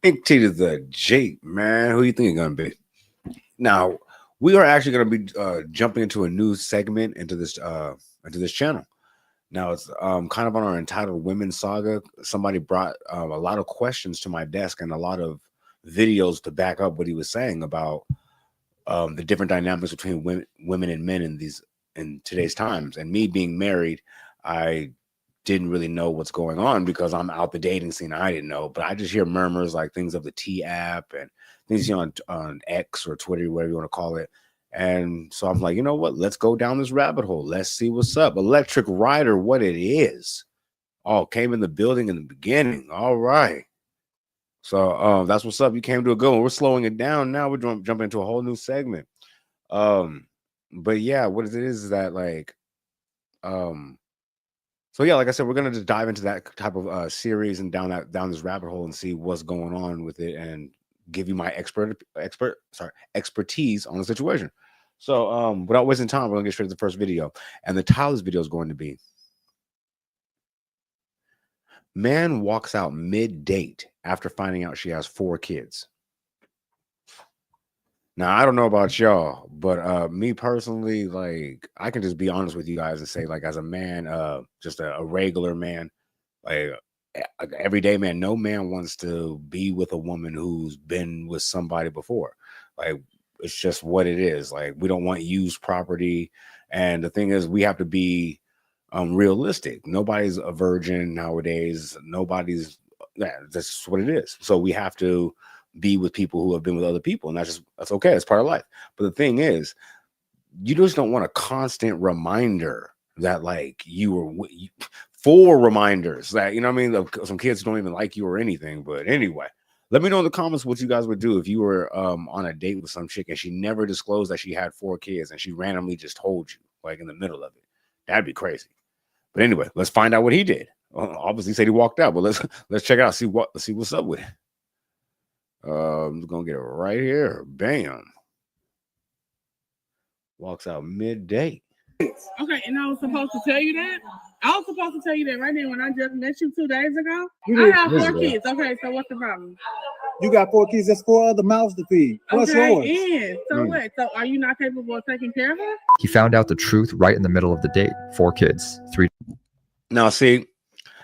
Ink to the J, man. Who you think it's gonna be? Now we are actually gonna be jumping into a new segment into this channel. Now it's kind of on our entitled Women Saga. Somebody brought a lot of questions to my desk and a lot of videos to back up what he was saying about the different dynamics between women and men in today's times. And me being married, I didn't really know what's going on because I'm out the dating scene. I didn't know, but I just hear murmurs like things of the T app and things on X or Twitter, whatever you want to call it. And so I'm like, you know what? Let's go down this rabbit hole. Let's see what's up. Electric Rider, what it is. Oh, came in the building in the beginning. All right. So that's what's up. You came to a good one. We're slowing it down now. We're jumping into a whole new segment. But yeah, what it is that like so yeah, like I said, we're gonna just dive into that type of series and down this rabbit hole and see what's going on with it and give you my expertise on the situation. So without wasting time, we're gonna get straight to the first video. And the title of this video is going to be Man walks out mid-date after finding out she has 4 kids. Now, I don't know about y'all, but me personally, like, I can just be honest with you guys and say, like, as a man, just a regular man, like everyday man, no man wants to be with a woman who's been with somebody before. Like, it's just what it is. Like, we don't want used property. And the thing is, we have to be realistic. Nobody's a virgin nowadays. That's what it is. So we have to be with people who have been with other people, and that's okay. It's part of life. But the thing is, you just don't want a constant reminder that like you were 4 reminders that, you know what I mean, some kids don't even like you or anything. But anyway, let me know in the comments what you guys would do if you were on a date with some chick and she never disclosed that she had 4 kids and she randomly just told you like in the middle of it. That'd be crazy. But anyway, let's find out what he did. Obviously he said he walked out, but let's check it out. See what's up with it. I'm gonna get it right here. Bam. Walks out mid-date. Okay, and I was supposed to tell you that. I was supposed to tell you that right now when I just met you 2 days ago. I have 4 kids. Okay, so what's the problem? You got 4 kids. That's 4 other mouths to feed. Plus yours. And so what? So are you not capable of taking care of her? He found out the truth right in the middle of the date. 4 kids, 3. Now, see,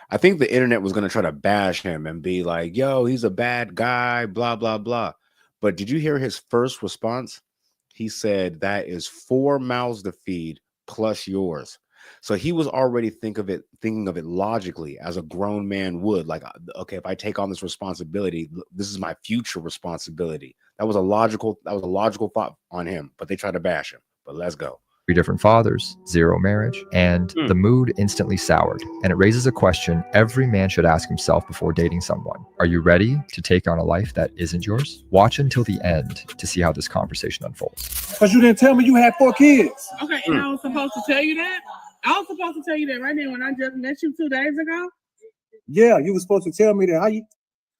I think the internet was going to try to bash him and be like, yo, he's a bad guy, blah, blah, blah. But did you hear his first response? He said that is 4 mouths to feed plus yours. So he was already thinking of it logically as a grown man would. Like, okay, if I take on this responsibility, this is my future responsibility. That was a logical thought on him, but they tried to bash him. But let's go. 3 different fathers, 0 marriage, and the mood instantly soured. And it raises a question every man should ask himself before dating someone. Are you ready to take on a life that isn't yours? Watch until the end to see how this conversation unfolds. Because you didn't tell me you had 4 kids. Okay, and I was supposed to tell you that? I was supposed to tell you that right now when I just met you 2 days ago? Yeah, you were supposed to tell me that.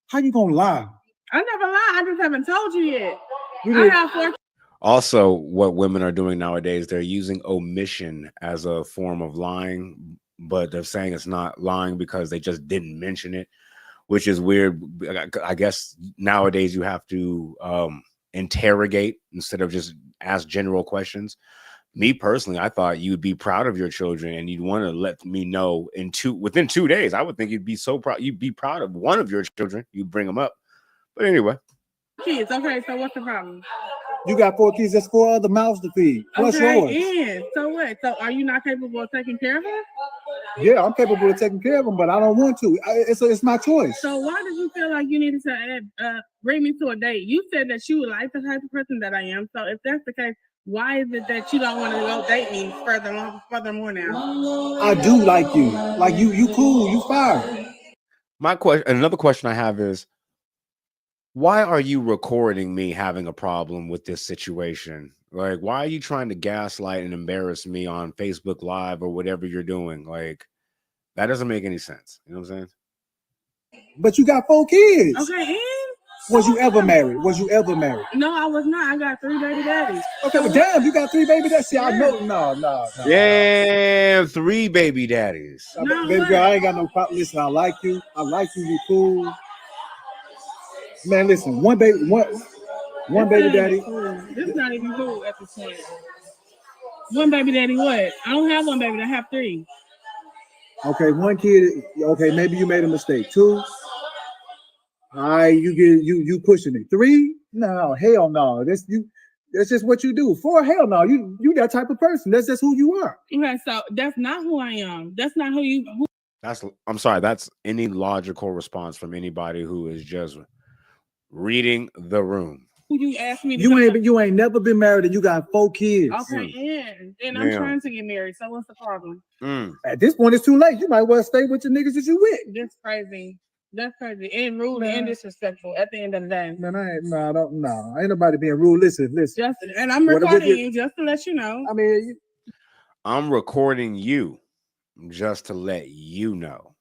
How you gonna lie? I never lie. I just haven't told you yet. I have 4 kids. Also, what women are doing nowadays, they're using omission as a form of lying, but they're saying it's not lying because they just didn't mention it, which is weird. I guess nowadays you have to interrogate instead of just ask general questions. Me personally, I thought you'd be proud of your children and you'd want to let me know within 2 days. I would think you'd be so proud. You'd be proud of one of your children. You'd bring them up. But anyway. Kids. Okay, so what's the problem? You got 4 kids. That's 4 other mouths to feed. Plus yours. And so what? So are you not capable of taking care of her? Yeah, I'm capable of taking care of them, but I don't want to. It's my choice. So why did you feel like you needed to bring me to a date? You said that you would like the type of person that I am. So if that's the case, why is it that you don't want to go date me furthermore now? I do like you. Like you cool. You fire. Another question I have is, why are you recording me having a problem with this situation? Like, why are you trying to gaslight and embarrass me on Facebook Live or whatever you're doing? Like, that doesn't make any sense. You know what I'm saying? But you got 4 kids. Okay, and? Was you ever married? No, I was not. I got 3 baby daddies. Okay, well, damn, you got 3 baby daddies. See, I know. No. Damn, 3 baby daddies. No, baby girl, I ain't got no problem. Listen, I like you. You cool. Man, listen, one baby daddy. This is not even cool at this point. One baby daddy, what? I don't have one baby. I have 3. Okay, one kid. Okay, maybe you made a mistake. 2. All right, you pushing it. 3? No, hell no. That's just what you do. 4, hell no. You that type of person. That's just who you are. Okay, so that's not who I am. That's not who you. I'm sorry. That's any logical response from anybody who is just reading the room. Who you asked me? You ain't never been married and you got 4 kids. Okay, and I'm trying to get married. So what's the problem? At this point, it's too late. You might well stay with the niggas that you with. That's crazy. That's crazy and rude and disrespectful. At the end of the day, man, ain't nobody being rude. Listen. And I'm recording you just to let you know. I mean, I'm recording you just to let you know.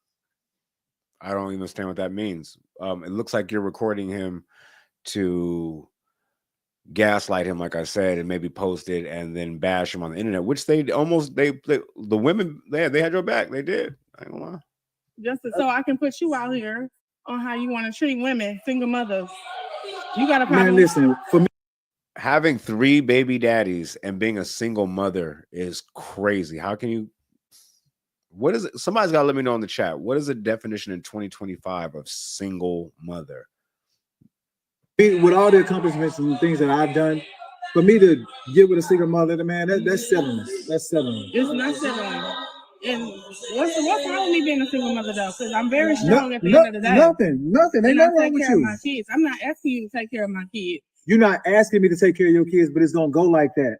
I don't even understand what that means. It looks like you're recording him to gaslight him, like I said, and maybe post it and then bash him on the internet, which the women they had your back. They did. I ain't gonna lie. Just so I can put you out here on how you want to treat women, single mothers. You got a problem. Man, listen, for me, having 3 baby daddies and being a single mother is crazy. How can you? What is it? Somebody's got to let me know in the chat. What is the definition in 2025 of single mother? With all the accomplishments and things that I've done, for me to get with a single mother, man, that's settling. That's settling. It's not settling. And what's wrong with me being a single mother though? Because I'm very strong at the end of the day. Nothing. Ain't nothing wrong with you. My kids. I'm not asking you to take care of my kids. You're not asking me to take care of your kids, but it's gonna go like that.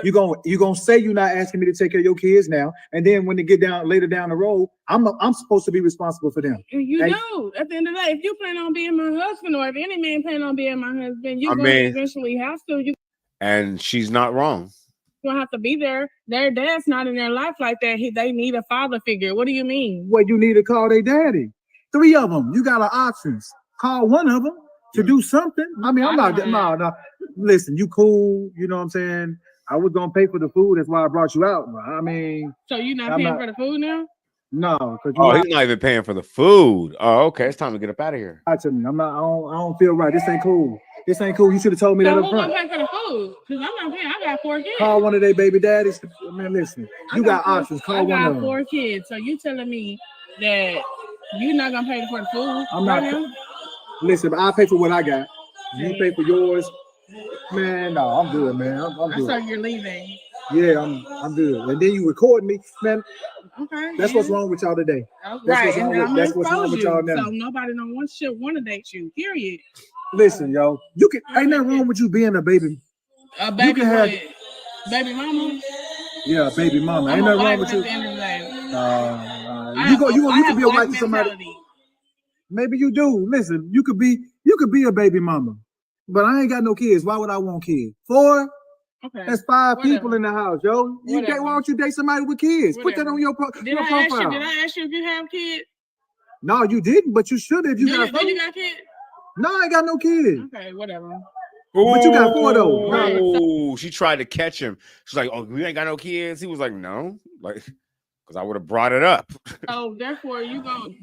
You're gonna say you're not asking me to take care of your kids now, and then when they get down later down the road, I'm supposed to be responsible for them. You know, at the end of the day, if you plan on being my husband, or if any man plan on being my husband, you're gonna eventually have to. And she's not wrong. Don't have to be there. Their dad's not in their life like that. They need a father figure. What do you mean? Well, you need to call their daddy. 3 of them. You got options. Call one of them to do something. I mean, I'm not. No. Listen, you cool. You know what I'm saying? I was gonna pay for the food. That's why I brought you out. I mean, so you're not paying for the food now? No, he's not even paying for the food. Oh, okay. It's time to get up out of here. I tell me, I'm not. I don't feel right. This ain't cool. You should have told me that up front. Who's gonna pay for the food? Because I'm not paying. I got 4 kids. Call one of their baby daddies. Man, listen. You got options. Call one of them. I got 4 kids. So you telling me that you're not gonna pay for the food? I'm not. Listen, but I pay for what I got. You pay for yours. Man, no, I'm good, man. I'm good. So you're leaving. Yeah, I'm good. And then you record me, man. Okay. That's what's wrong with y'all today. That's what's wrong with y'all now. So nobody don't want to date you. Period. Listen, yo, you can. Ain't nothing wrong with you being a baby. A baby. You can have baby mama. Yeah, baby mama. Ain't nothing wrong with you. You could be a wife to somebody. Maybe you do. Listen, you could be a baby mama. But I ain't got no kids. Why would I want kids? 4? Okay. That's 5 people in the house, yo. Why don't you date somebody with kids? Put that on your profile. Did I ask you if you have kids? No, you didn't, but you should if you got 4. You got kids? No, I ain't got no kids. Okay, whatever. But you got 4 though. Oh, she tried to catch him. She's like, "Oh, you ain't got no kids." He was like, "No," like, because I would have brought it up. Oh, therefore,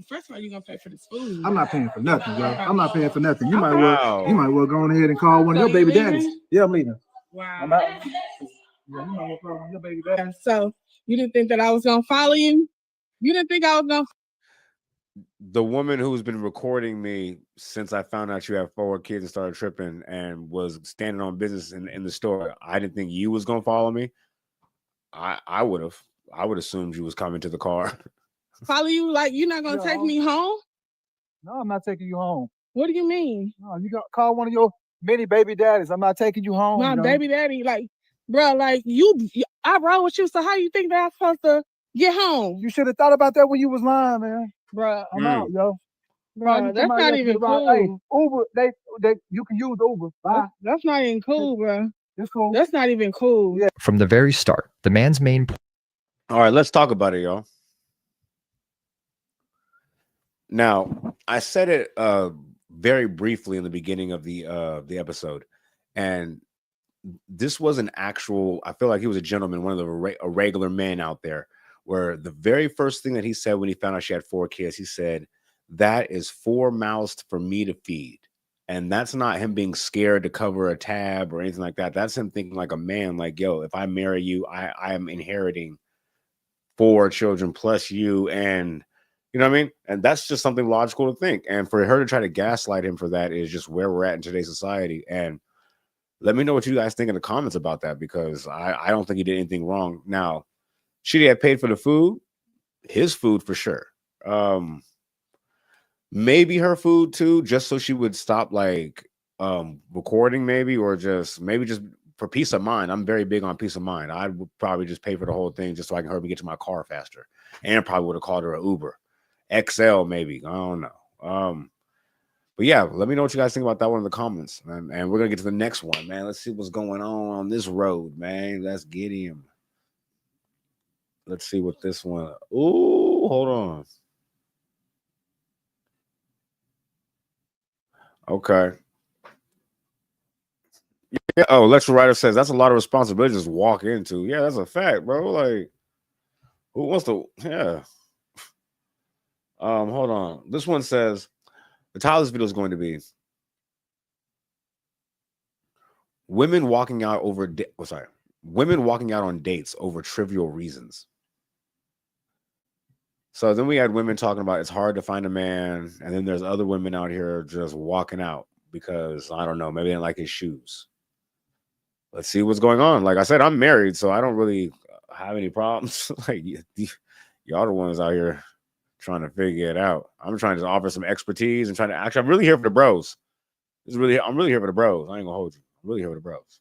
first of all, you're gonna pay for this food. I'm not paying for nothing, yo. I'm not paying for nothing. You might well go on ahead and call one of your baby daddies. Yeah, I'm leaving. Wow. I'm out. Yeah, you might well call one of your baby daddies. So you didn't think that I was gonna follow you? You didn't think I was gonna? The woman who's been recording me since I found out you have 4 kids and started tripping and was standing on business in the store. I didn't think you was gonna follow me. I would have. I would assume you was coming to the car. Follow you? Like you're not gonna take me home? No, I'm not taking you home. What do you mean? No, you got call one of your many baby daddies. I'm not taking you home. My baby daddy, like, bro, like I rode with you. So how you think that I'm supposed to get home? You should have thought about that when you was lying, man. Bro, I'm out, yo. Bro, that's not even cool. Hey, Uber, they you can use Uber. Bye. That's not even cool, bro. It's cool. That's not even cool. Yeah. From the very start, the man's main. All right, let's talk about it, y'all. Now, I said it very briefly in the beginning of the episode, and this was an actual. I feel like he was a gentleman, one of a regular man out there. Where the very first thing that he said when he found out she had 4 kids, he said, "That is 4 mouths for me to feed." And that's not him being scared to cover a tab or anything like that. That's him thinking like a man, like, yo, if I marry you, I am inheriting 4 children plus you. And you know what I mean? And that's just something logical to think. And for her to try to gaslight him for that is just where we're at in today's society. And let me know what you guys think in the comments about that, because I don't think he did anything wrong. Now, should he have paid for the food? His food for sure. Maybe her food too, just so she would stop like recording, maybe, or just for peace of mind. I'm very big on peace of mind. I would probably just pay for the whole thing just so I can hurry get to my car faster. And probably would have called her an Uber XL, maybe. I don't know. But yeah, let me know what you guys think about that one in the comments. And we're gonna get to the next one, man. Let's see what's going on this road, man. Let's get him. Let's see what this one. Ooh, hold on. Okay. Yeah. Oh, Lecture Writer says that's a lot of responsibility to just walk into. Yeah, that's a fact, bro. Like, who wants to? Yeah. Hold on. This one says the title of this video is going to be women walking out over. Women walking out on dates over trivial reasons. So then we had women talking about it's hard to find a man, and then there's other women out here just walking out because I don't know, maybe they didn't like his shoes. Let's see what's going on. Like I said, I'm married, so I don't really have any problems. Like y'all the ones out here trying to figure it out. I'm trying to offer some expertise and trying to I'm really here for the bros. I'm really here for the bros. I ain't gonna hold you. I'm really here for the bros.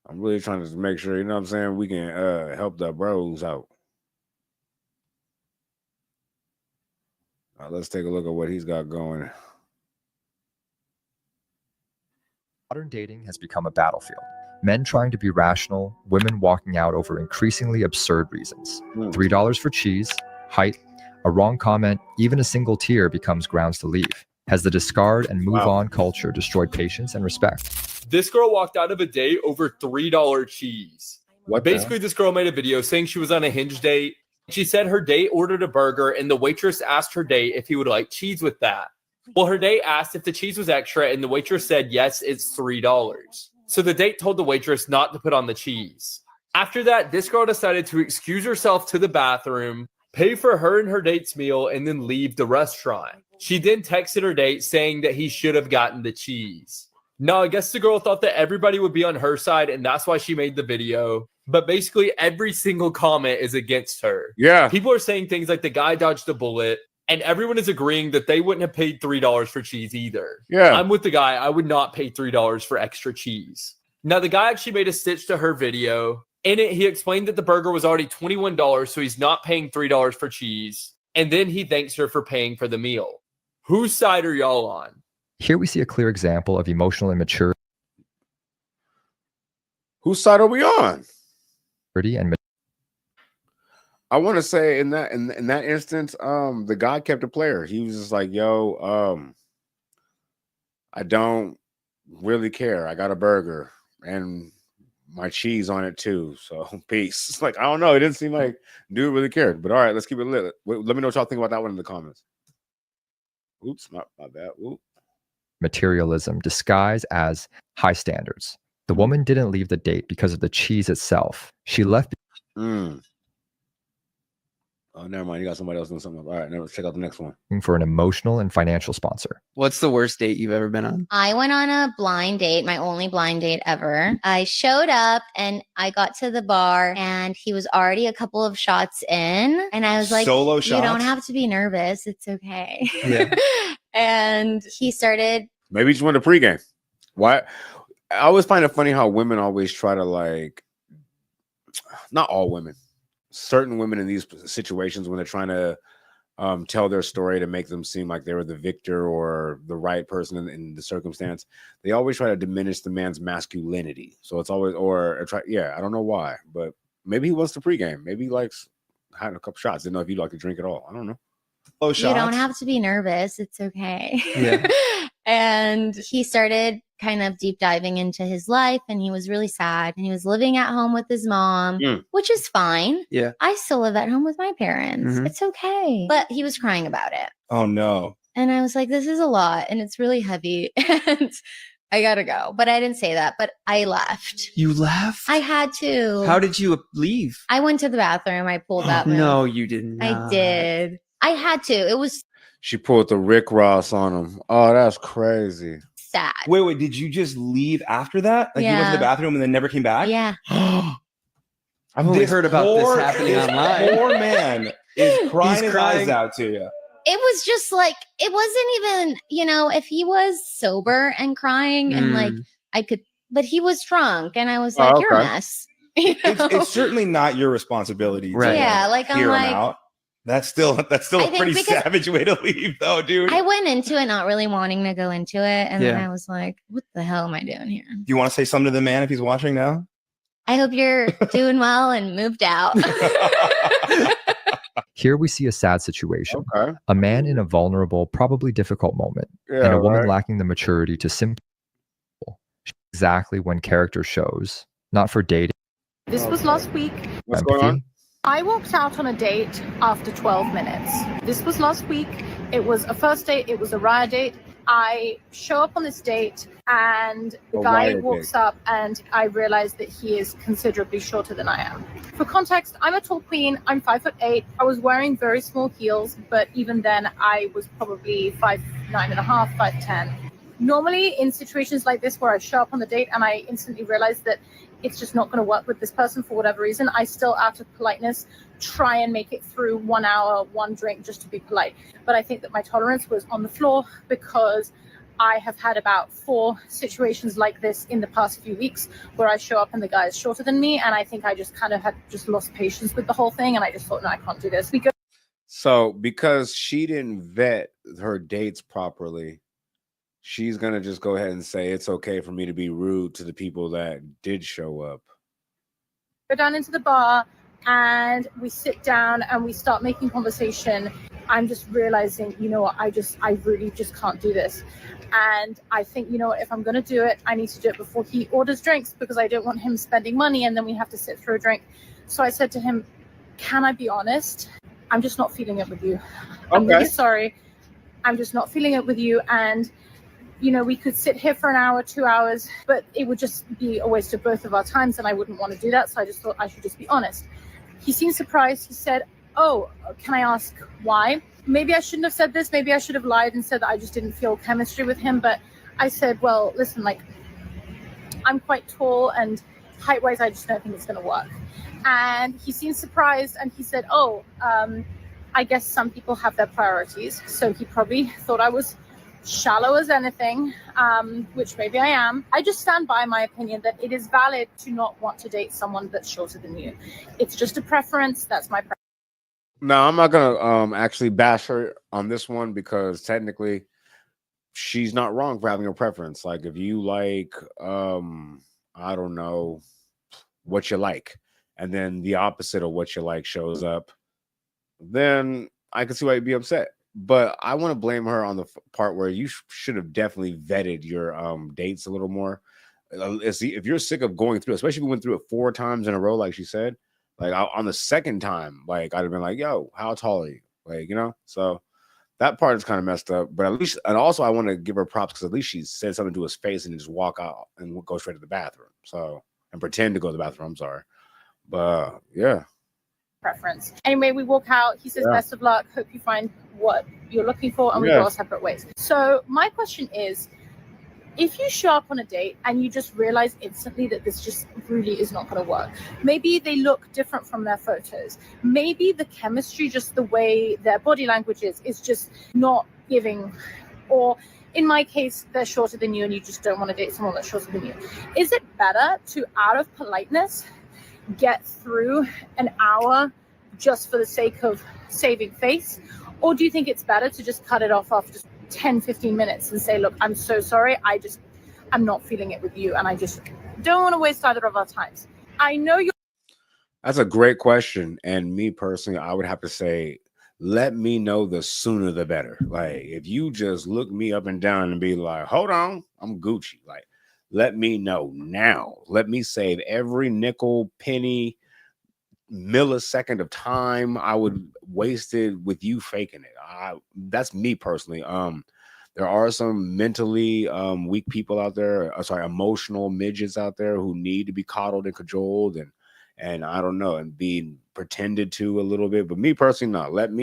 I'm really trying to make sure, you know what I'm saying, we can help the bros out. Let's take a look at what he's got going. Modern dating has become a battlefield. Men trying to be rational, women walking out over increasingly absurd reasons. $3 for cheese, height, a wrong comment, even a single tear becomes grounds to leave. Has the discard and move on culture destroyed patience and respect? This girl walked out of a date over $3 cheese. Basically, this girl made a video saying she was on a Hinge date. She said her date ordered a burger and the waitress asked her date if he would like cheese with that. Well, her date asked if the cheese was extra and the waitress said, yes, it's $3. So the date told the waitress not to put on the cheese. After that, this girl decided to excuse herself to the bathroom, pay for her and her date's meal, and then leave the restaurant. She then texted her date saying that he should have gotten the cheese. Now, I guess the girl thought that everybody would be on her side, and that's why she made the video. But basically, every single comment is against her. Yeah. People are saying things like the guy dodged a bullet, and everyone is agreeing that they wouldn't have paid $3 for cheese either. Yeah. I'm with the guy. I would not pay $3 for extra cheese. Now, the guy actually made a stitch to her video. In it, he explained that the burger was already $21, so he's not paying $3 for cheese. And then he thanks her for paying for the meal. Whose side are y'all on? Here we see a clear example of emotional immaturity. Whose side are we on? And I want to say in that instance, the guy kept a player. He was just like, yo, I don't really care. I got a burger and my cheese on it too. So peace. It's like, I don't know. It didn't seem like dude really cared. But all right, let's keep it lit. Let me know what y'all think about that one in the comments. Oops, my bad. Oops. Materialism disguised as high standards. The woman didn't leave the date because of the cheese itself. She left. Oh, never mind. You got somebody else doing something. All right, now let's check out the next one. For an emotional and financial sponsor. What's the worst date you've ever been on? I went on a blind date, my only blind date ever. I showed up and I got to the bar and he was already a couple of shots in. And I was like, Solo you shots? don't have to be nervous. It's okay. Yeah. And he started. Maybe you just went to pregame. Why? I always find it funny how women always try to like, not all women, certain women in these situations when they're trying to tell their story to make them seem like they were the victor or the right person in the circumstance, they always try to diminish the man's masculinity. So it's always, I don't know why, but maybe he wants to pregame. Maybe he likes having a couple shots. Didn't know if you like to drink at all. I don't know. You don't have to be nervous. It's okay. Yeah. And he started kind of deep diving into his life and he was really sad and he was living at home with his mom, which is fine. Yeah. I still live at home with my parents. It's okay. But he was crying about it. Oh no. And I was like, this is a lot and it's really heavy and I gotta go. But I didn't say that, but I left. You left? I had to. How did you leave? I went to the bathroom. I pulled that move. No, you did not. I did. I had to. It was She pulled the Rick Ross on him. Oh, that's crazy. sad. Wait, did you just leave after that? Like you went to Yeah. the bathroom and then never came back? Yeah. I've only heard about this happening online. Poor man is crying He's his crying. eyes out to you. It was just like, it wasn't even, you know, if he was sober and crying and like I could, but he was drunk and I was like, you're a okay. mess. You know? It's certainly not your responsibility Right. to Yeah, like I'm hear him like, out. That's still I a think pretty because- savage way to leave, though, dude. I went into it not really wanting to go into it. And then Yeah. I was like, what the hell am I doing here? Do you want to say something to the man if he's watching now? I hope you're doing well and moved out. Here we see a sad situation. Okay. A man in a vulnerable, probably difficult moment, Yeah, and a woman right. lacking the maturity to simply exactly when character shows, not for dating. This was last week. What's going on? empathy, I walked out on a date after 12 minutes. This was last week. It was a first date. It was a ride date. I show up on this date and the A guy riot walks date. up and I realize that he is considerably shorter than I am. For context, I'm a tall queen. I'm 5'8". I was wearing very small heels, but even then I was probably 5'9.5", 5'10". Normally in situations like this where I show up on the date and I instantly realize that it's just not going to work with this person for whatever reason, I still, out of politeness, try and make it through 1 hour, one drink, just to be polite. But I think that my tolerance was on the floor because I have had about 4 situations like this in the past few weeks where I show up and the guy is shorter than me, and I think I just kind of had just lost patience with the whole thing, and I just thought, no, I can't do this. We go So because she didn't vet her dates properly, she's gonna just go ahead and say it's okay for me to be rude to the people that did show up. down into the bar and we sit down and we start making conversation. I'm just realizing, you know what, I really just can't do this. And I think, you know what, if I'm going to do it, I need to do it before he orders drinks because I don't want him spending money and then we have to sit through a drink. So I said to him, can I be honest? I'm just not feeling it with you. I'm really sorry. I'm just not feeling it with you. And, you know, we could sit here for an hour, 2 hours, but it would just be a waste of both of our times. And I wouldn't want to do that. So I just thought I should just be honest. He seemed surprised. He said, oh, can I ask why? Maybe I shouldn't have said this. Maybe I should have lied and said that I just didn't feel chemistry with him. But I said, well, listen, like, I'm quite tall and height-wise, I just don't think it's going to work. And he seemed surprised and he said, oh, I guess some people have their priorities. So he probably thought I was shallow as anything, which maybe I am. I just stand by my opinion that it is valid to not want to date someone that's shorter than you. It's just a preference. That's my preference. No, I'm not gonna actually bash her on this one because technically she's not wrong for having a preference. Like if you like I don't know what you like, and then the opposite of what you like shows up, then I can see why you'd be upset. But I want to blame her on the part where you should have definitely vetted your dates a little more. If you're sick of going through, especially if you went through it 4 times in a row, like she said, like on the second time, like I'd have been like, yo, how tall are you? Like, you know, so that part is kind of messed up. But at least, and also I want to give her props because at least she said something to his face and just walk out and go straight to the bathroom. So, and pretend to go to the bathroom. I'm sorry. But yeah. Preference. Anyway, we walk out. He says, best of luck. Hope you find what you're looking for. And we go our separate ways. So my question is, if you show up on a date and you just realize instantly that this just really is not going to work, maybe they look different from their photos. Maybe the chemistry, just the way their body language is just not giving. Or in my case, they're shorter than you and you just don't want to date someone that's shorter than you. Is it better to, out of politeness, get through an hour just for the sake of saving face? Or do you think it's better to just cut it off after just 10-15 minutes and say, look, I'm so sorry, I'm not feeling it with you and I just don't want to waste either of our times? I know you're That's a great question. And me personally, I would have to say, let me know the sooner the better. Like if you just look me up and down and be like, hold on, I'm Gucci, like let me know now. Let me save every nickel, penny, millisecond of time I would waste it with you faking it. That's me personally. There are some mentally weak people out there, emotional midgets out there who need to be coddled and cajoled and I don't know, and being pretended to a little bit. But me personally, no. Let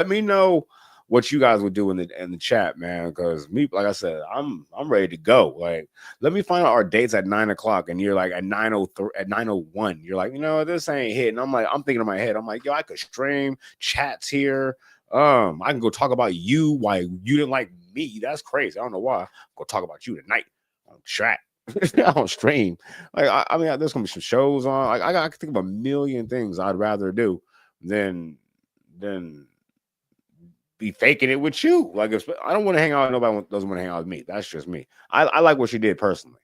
me know what you guys would do in the chat, man. Because me, like I said, I'm ready to go. Like, let me find out our dates at 9 o'clock, and you're like at 9:03, at 9:01. You're like, this ain't hitting. I'm thinking in my head, I'm like, yo, I could stream chats here. I can go talk about you, why you didn't like me. That's crazy. I don't know why. I'll go talk about you tonight on chat. On stream. Like, I mean, there's gonna be some shows on. Like, I can think of a million things I'd rather do than be faking it with you. Like, if I don't want to hang out, nobody doesn't want to hang out with me. That's just me. I like what she did personally.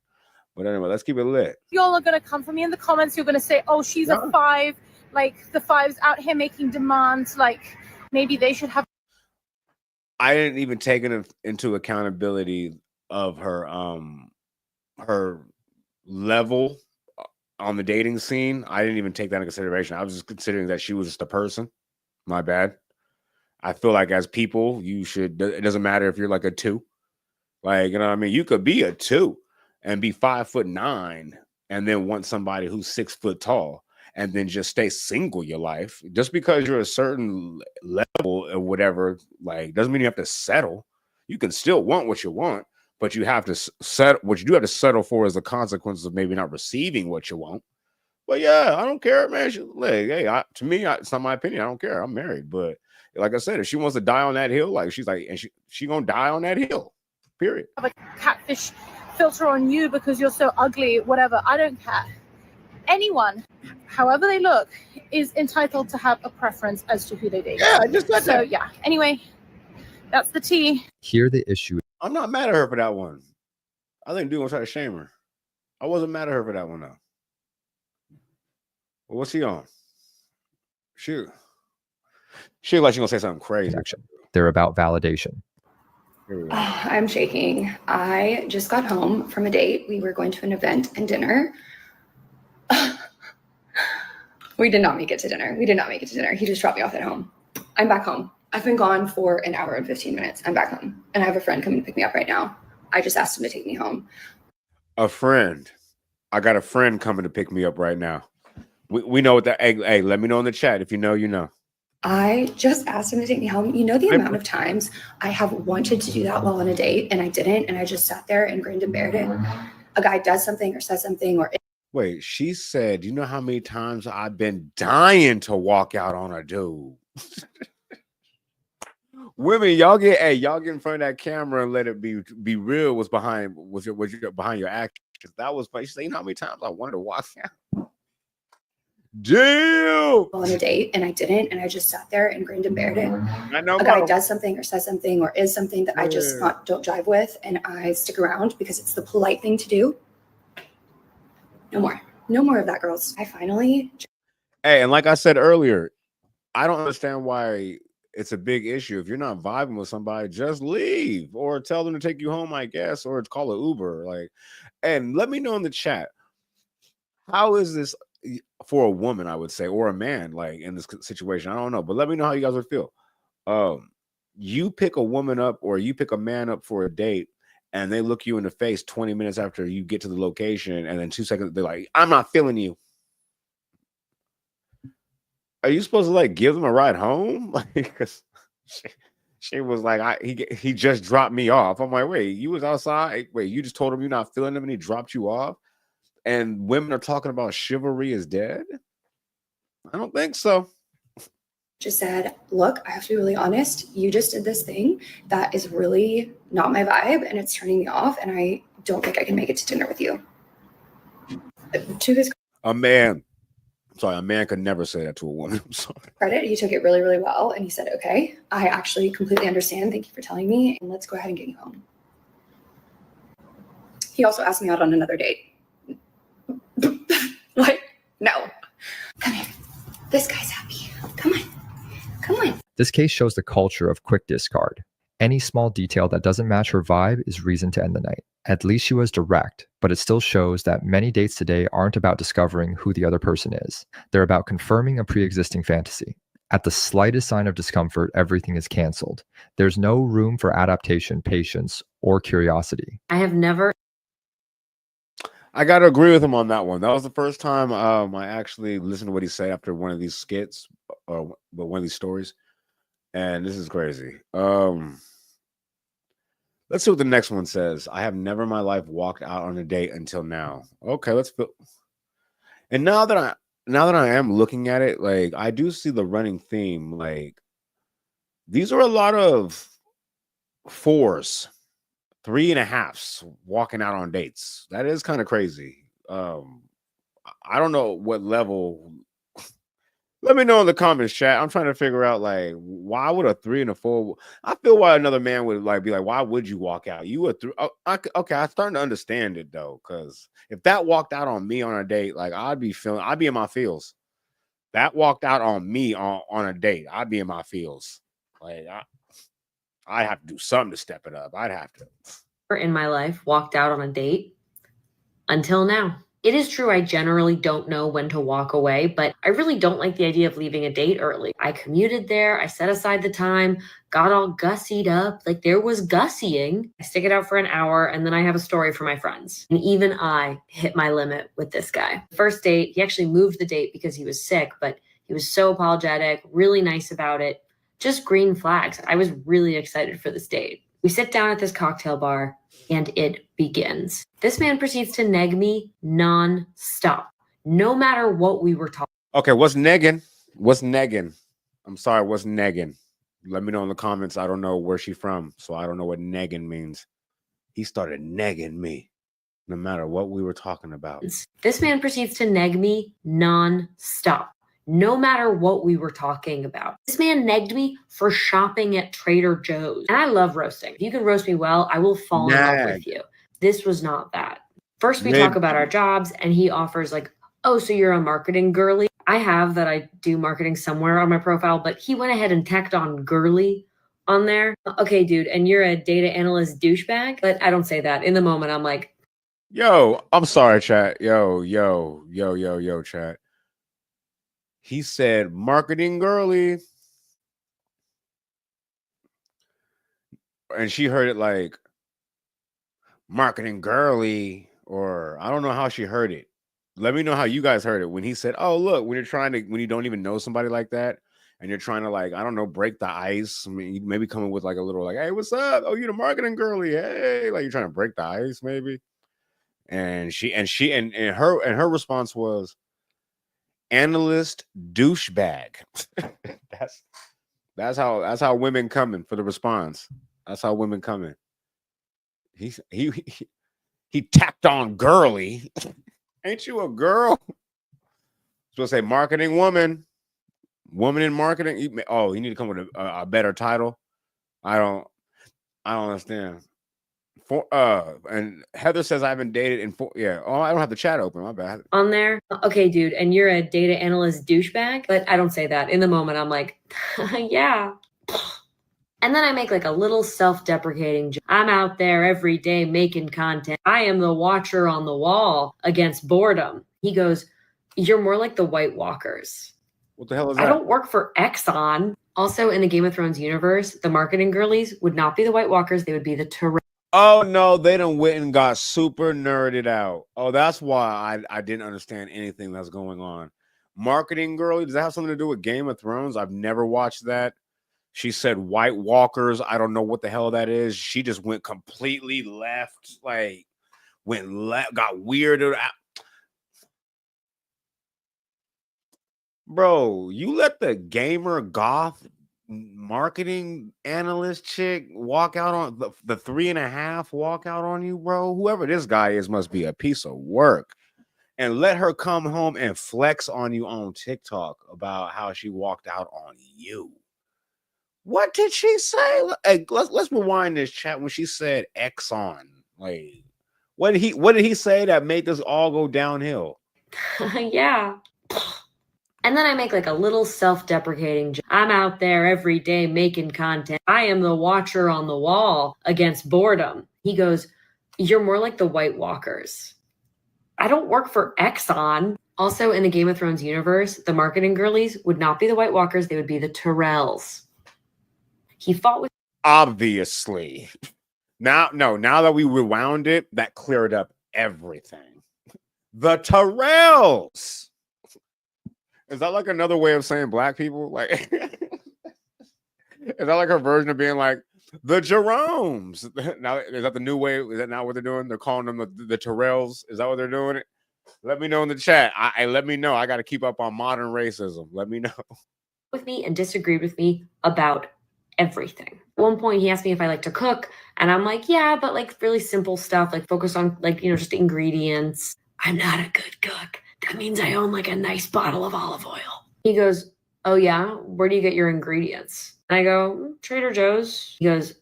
But anyway, let's keep it lit. Y'all are gonna come for me in the comments. You're gonna say, "Oh, she's a 5." Like, the 5s out here making demands. Like, maybe they should have. I didn't even take into accountability of her level on the dating scene. I didn't even take that into consideration. I was just considering that she was just a person. My bad. I feel like as people, it doesn't matter if you're like a 2. Like, you know what I mean? You could be a 2 and be 5'9" and then want somebody who's 6 foot tall and then just stay single your life. Just because you're a certain level or whatever, like, doesn't mean you have to settle. You can still want what you want. But you have to settle. What you do have to settle for is the consequences of maybe not receiving what you want. But yeah, I don't care, man. To me, it's not my opinion. I don't care. I'm married. But like I said, if she wants to die on that hill, like she's like, and she gonna die on that hill. Period. Have a catfish filter on you because you're so ugly. Whatever. I don't care. Anyone, however they look, is entitled to have a preference as to who they date. Yeah, I just said that. So yeah. Anyway, that's the tea. Here the issue. I'm not mad at her for that one. I think dude gonna try to shame her. I wasn't mad at her for that one though. Well, what's he on? Shoot. She like she gonna say something crazy. They're about validation. I'm shaking. I just got home from a date. We were going to an event and dinner. We did not make it to dinner. He just dropped me off at home. I'm back home. I've been gone for an hour and 15 minutes. I'm back home. And I have a friend coming to pick me up right now. I just asked him to take me home. A friend. I got a friend coming to pick me up right now. We know what that. Hey, let me know in the chat if you know, you know. I just asked him to take me home. You know the amount of times I have wanted to do that while on a date and I didn't. And I just sat there and grinned and bared it. A guy does something or says something or. Wait, she said, you know how many times I've been dying to walk out on a dude. Women, y'all get in front of that camera and let it be real. What's behind your actions? That was funny. She said, you know how many times I wanted to walk out. Damn. On a date and I didn't, and I just sat there and grinned and bared it. I know a guy does something or says something or is something that I just don't jive with, and I stick around because it's the polite thing to do. No more of that, girls. I finally. Hey, and like I said earlier, I don't understand why it's a big issue. If you're not vibing with somebody, just leave or tell them to take you home, I guess, or call an Uber. Like, and let me know in the chat, how is this for a woman, I would say, or a man, like in this situation? I don't know, but let me know how you guys would feel. You pick a woman up or you pick a man up for a date and they look you in the face 20 minutes after you get to the location, and then 2 seconds they're like, I'm not feeling you. Are you supposed to like give them a ride home? Like, because she was like, he just dropped me off. I'm like, wait, you was outside? Wait, you just told him you're not feeling him and he dropped you off? And women are talking about chivalry is dead? I don't think so. Just said, look, I have to be really honest. You just did this thing that is really not my vibe and it's turning me off. And I don't think I can make it to dinner with you. To his a man could never say that to a woman. I'm sorry. Credit, he took it really, really well. And he said, okay, I actually completely understand. Thank you for telling me. And let's go ahead and get you home. He also asked me out on another date. Like, no. Come here. This guy's happy. Come on. This case shows the culture of quick discard. Any small detail that doesn't match her vibe is reason to end the night. At least she was direct, but it still shows that many dates today aren't about discovering who the other person is. They're about confirming a pre-existing fantasy. At the slightest sign of discomfort, everything is canceled. There's no room for adaptation, patience, or curiosity. I have never. I gotta agree with him on that one. That was the first time I actually listened to what he said after one of these skits or one of these stories, and this is crazy. Let's see what the next one says. I have never in my life walked out on a date until now. Okay, let's feel. And now that I am looking at it, like I do see the running theme. Like these are a lot of 4s, 3.5s walking out on dates. That is kind of crazy. I don't know what level. Let me know in the comments, chat. I'm trying to figure out like why would a 3 and a 4? I feel why another man would like be like, why would you walk out? You would through. Okay, I'm starting to understand it though, because if that walked out on me on a date, like I'd be in my feels. That walked out on me on a date, I'd be in my feels. Like I have to do something to step it up. I'd have to. In my life, walked out on a date until now. It is true I generally don't know when to walk away, but I really don't like the idea of leaving a date early. I commuted there, I set aside the time, got all gussied up, like there was gussying. I stick it out for an hour and then I have a story for my friends. And even I hit my limit with this guy. First date, he actually moved the date because he was sick, but he was so apologetic, really nice about it. Just green flags. I was really excited for this date. We sit down at this cocktail bar and it begins. This man proceeds to neg me non-stop, no matter what we were talking. Okay, what's negging? What's negging? I'm sorry, what's negging? Let me know in the comments. I don't know where she's from, so I don't know what negging means. He started negging me, no matter what we were talking about. This man proceeds to neg me non-stop, no matter what we were talking about. This man negged me for shopping at Trader Joe's. And I love roasting. If you can roast me well, I will fall in love with you. This was not that. First, we talk about our jobs, and he offers like, oh, so you're a marketing girly? I have that I do marketing somewhere on my profile, but he went ahead and tacked on girly on there. Okay, dude, and you're a data analyst douchebag? But I don't say that. In the moment, I'm like, yo, I'm sorry, chat. Yo, chat. He said marketing girly. And she heard it like marketing girly, or I don't know how she heard it. Let me know how you guys heard it when he said, oh, look, when you don't even know somebody like that and you're trying to like, I don't know, break the ice. I mean, you maybe coming with like a little like, hey, what's up? Oh, you're the marketing girly. Hey, like you're trying to break the ice maybe. And her response was analyst douchebag. that's how women coming for the response. That's how women coming. He tapped on girly. Ain't you a girl? Supposed to say marketing woman in marketing. Oh, you need to come with a better title. I don't understand. And Heather says I haven't dated in 4. Yeah. Oh, I don't have the chat open. My bad. On there. Okay, dude, and you're a data analyst douchebag? But I don't say that. In the moment, I'm like, yeah. And then I make like a little self-deprecating joke. I'm out there every day making content. I am the watcher on the wall against boredom. He goes, you're more like the White Walkers. What the hell is that? I don't work for Exxon. Also, in the Game of Thrones universe, the marketing girlies would not be the White Walkers. They would be the Oh, no, they done went and got super nerded out. Oh, that's why I didn't understand anything that's going on. Marketing girly, does that have something to do with Game of Thrones? I've never watched that. She said White Walkers. I don't know what the hell that is. She just went completely left, like went left, got weirded out. Bro, you let the gamer goth marketing analyst chick walk out on the 3.5 walk out on you, bro. Whoever this guy is must be a piece of work. And let her come home and flex on you on TikTok about how she walked out on you. What did she say? Hey, let's rewind this chat when she said Exxon. Like, what did he say that made this all go downhill? Yeah. And then I make like a little self-deprecating joke. I'm out there every day making content. I am the watcher on the wall against boredom. He goes, you're more like the White Walkers. I don't work for Exxon. Also, in the Game of Thrones universe, the marketing girlies would not be the White Walkers. They would be the Tyrells. He fought with... Obviously. Now that we rewound it, that cleared up everything. The Tyrells. Is that like another way of saying black people? Like, is that like a version of being like the Jeromes? Now, is that the new way? Is that not what they're doing? They're calling them the Tyrells. Is that what they're doing? Let me know in the chat. Let me know. I got to keep up on modern racism. Let me know. With me and disagreed with me about everything. At one point, he asked me if I like to cook, and I'm like, yeah, but like really simple stuff, like focus on like, just ingredients. I'm not a good cook. That means I own like a nice bottle of olive oil. He goes, oh yeah? Where do you get your ingredients? And I go, Trader Joe's. He goes,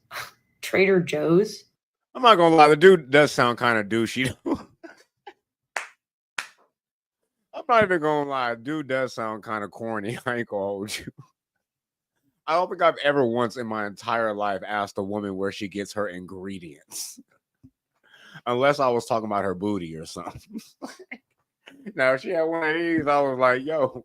Trader Joe's? I'm not going to lie. The dude does sound kind of douchey. I'm not even going to lie. Dude does sound kind of corny. I ain't going to hold you. I don't think I've ever once in my entire life asked a woman where she gets her ingredients. Unless I was talking about her booty or something. Now, if she had one of these, I was like, yo,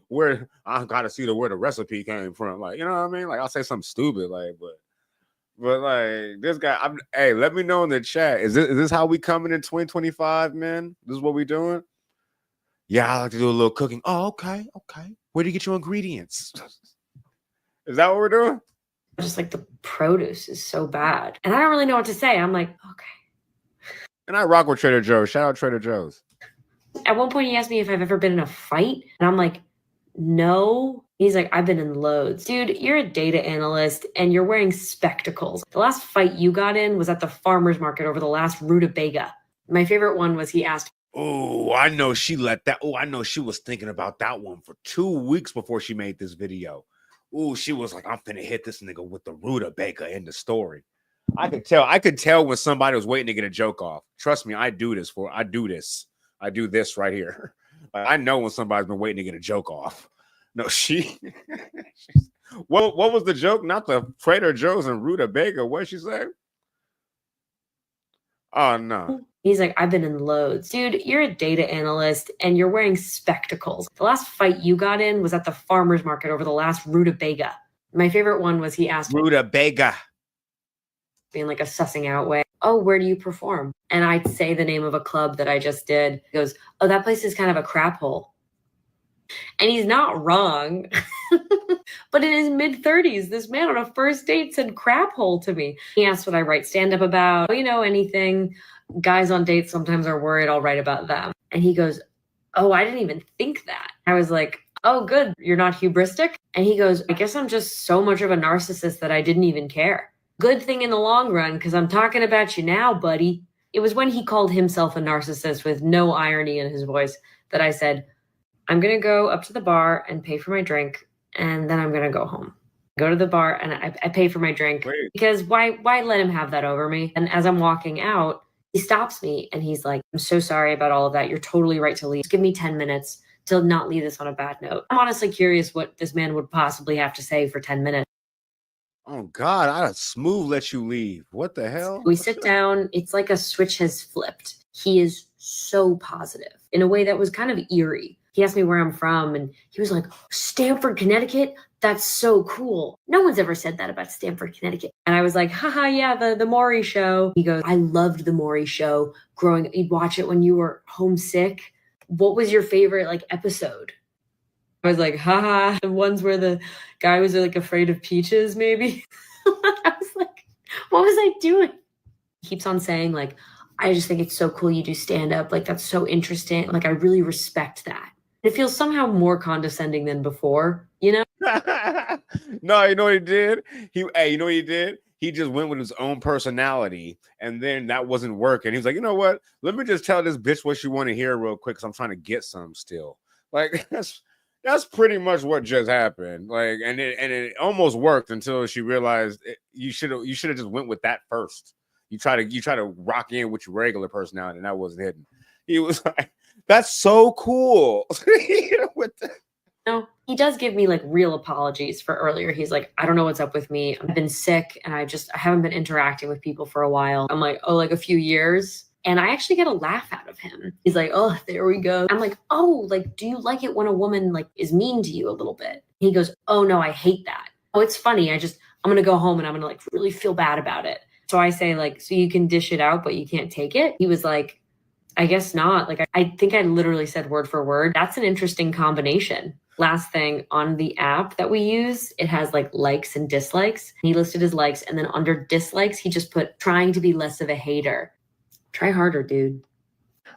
where I gotta see where the recipe came from. Like, you know what I mean? Like, I'll say something stupid, like, but like this guy, hey, let me know in the chat. Is this how we coming in 2025, man? This is what we doing? Yeah, I like to do a little cooking. Oh, okay. Where do you get your ingredients? Is that what we're doing? Just like the produce is so bad. And I don't really know what to say. I'm like, okay. And I rock with Trader Joe's. Shout out Trader Joe's. At one point, he asked me if I've ever been in a fight. And I'm like, no. He's like, I've been in loads. Dude, you're a data analyst and you're wearing spectacles. The last fight you got in was at the farmer's market over the last rutabaga. My favorite one was he asked, oh, I know she let that. Oh, I know she was thinking about that one for 2 weeks before she made this video. Oh, she was like, I'm finna hit this nigga with the rutabaga in the story. I could tell when somebody was waiting to get a joke off. Trust me, I do this. I do this right here. Like, I know when somebody's been waiting to get a joke off. No, what was the joke? Not the Trader Joe's and rutabaga. What'd she say? Oh, no. He's like, I've been in loads. Dude, you're a data analyst and you're wearing spectacles. The last fight you got in was at the farmer's market over the last rutabaga. My favorite one was he asked rutabaga in like a sussing out way. Oh, where do you perform? And I'd say the name of a club that I just did. He goes, oh, that place is kind of a crap hole. And he's not wrong. But in his mid-30s, this man on a first date said crap hole to me. He asked what I write stand-up about. Anything. Guys on dates sometimes are worried I'll write about them. And he goes, oh, I didn't even think that. I was like, oh, good. You're not hubristic? And he goes, I guess I'm just so much of a narcissist that I didn't even care. Good thing in the long run, because I'm talking about you now, buddy. It was when he called himself a narcissist with no irony in his voice that I said, I'm going to go up to the bar and pay for my drink, and then I'm going to go home. Go to the bar, and I pay for my drink. Wait. Because why let him have that over me? And as I'm walking out, he stops me, and he's like, I'm so sorry about all of that. You're totally right to leave. Just give me 10 minutes to not leave this on a bad note. I'm honestly curious what this man would possibly have to say for 10 minutes. Oh, God, I'd smooth let you leave. What the hell? We sit down. It's like a switch has flipped. He is so positive in a way that was kind of eerie. He asked me where I'm from, and he was like, Stamford, Connecticut? That's so cool. No one's ever said that about Stamford, Connecticut. And I was like, haha, yeah, the Maury Show. He goes, I loved the Maury Show. You'd watch it when you were homesick. What was your favorite episode? I was like, haha, the ones where the guy was afraid of peaches, maybe. I was like, what was I doing? He keeps on saying I just think it's so cool you do stand up. That's so interesting. I really respect that. It feels somehow more condescending than before, No, you know what he did? You know what he did? He just went with his own personality, and then that wasn't working. He was like, you know what? Let me just tell this bitch what she want to hear real quick, because I'm trying to get some still. That's pretty much what just happened. And it almost worked until she realized you should have just went with that first. You try to rock in with your regular personality, and that wasn't hidden. He was like, that's so cool. No, he does give me like real apologies for earlier. He's like, I don't know what's up with me. I've been sick and I haven't been interacting with people for a while. I'm like, oh, like a few years. And I actually get a laugh out of him. He's like, oh, there we go. I'm like, oh, like, do you like it when a woman like is mean to you a little bit? He goes, oh no, I hate that. Oh, it's funny. I'm going to go home and I'm going to like really feel bad about it. So I say like, so you can dish it out, but you can't take it. He was like, I guess not. Like, I think I literally said word for word. That's an interesting combination. Last thing, on the app that we use, it has like likes and dislikes. He listed his likes, and then under dislikes, he just put trying to be less of a hater. Try harder, dude.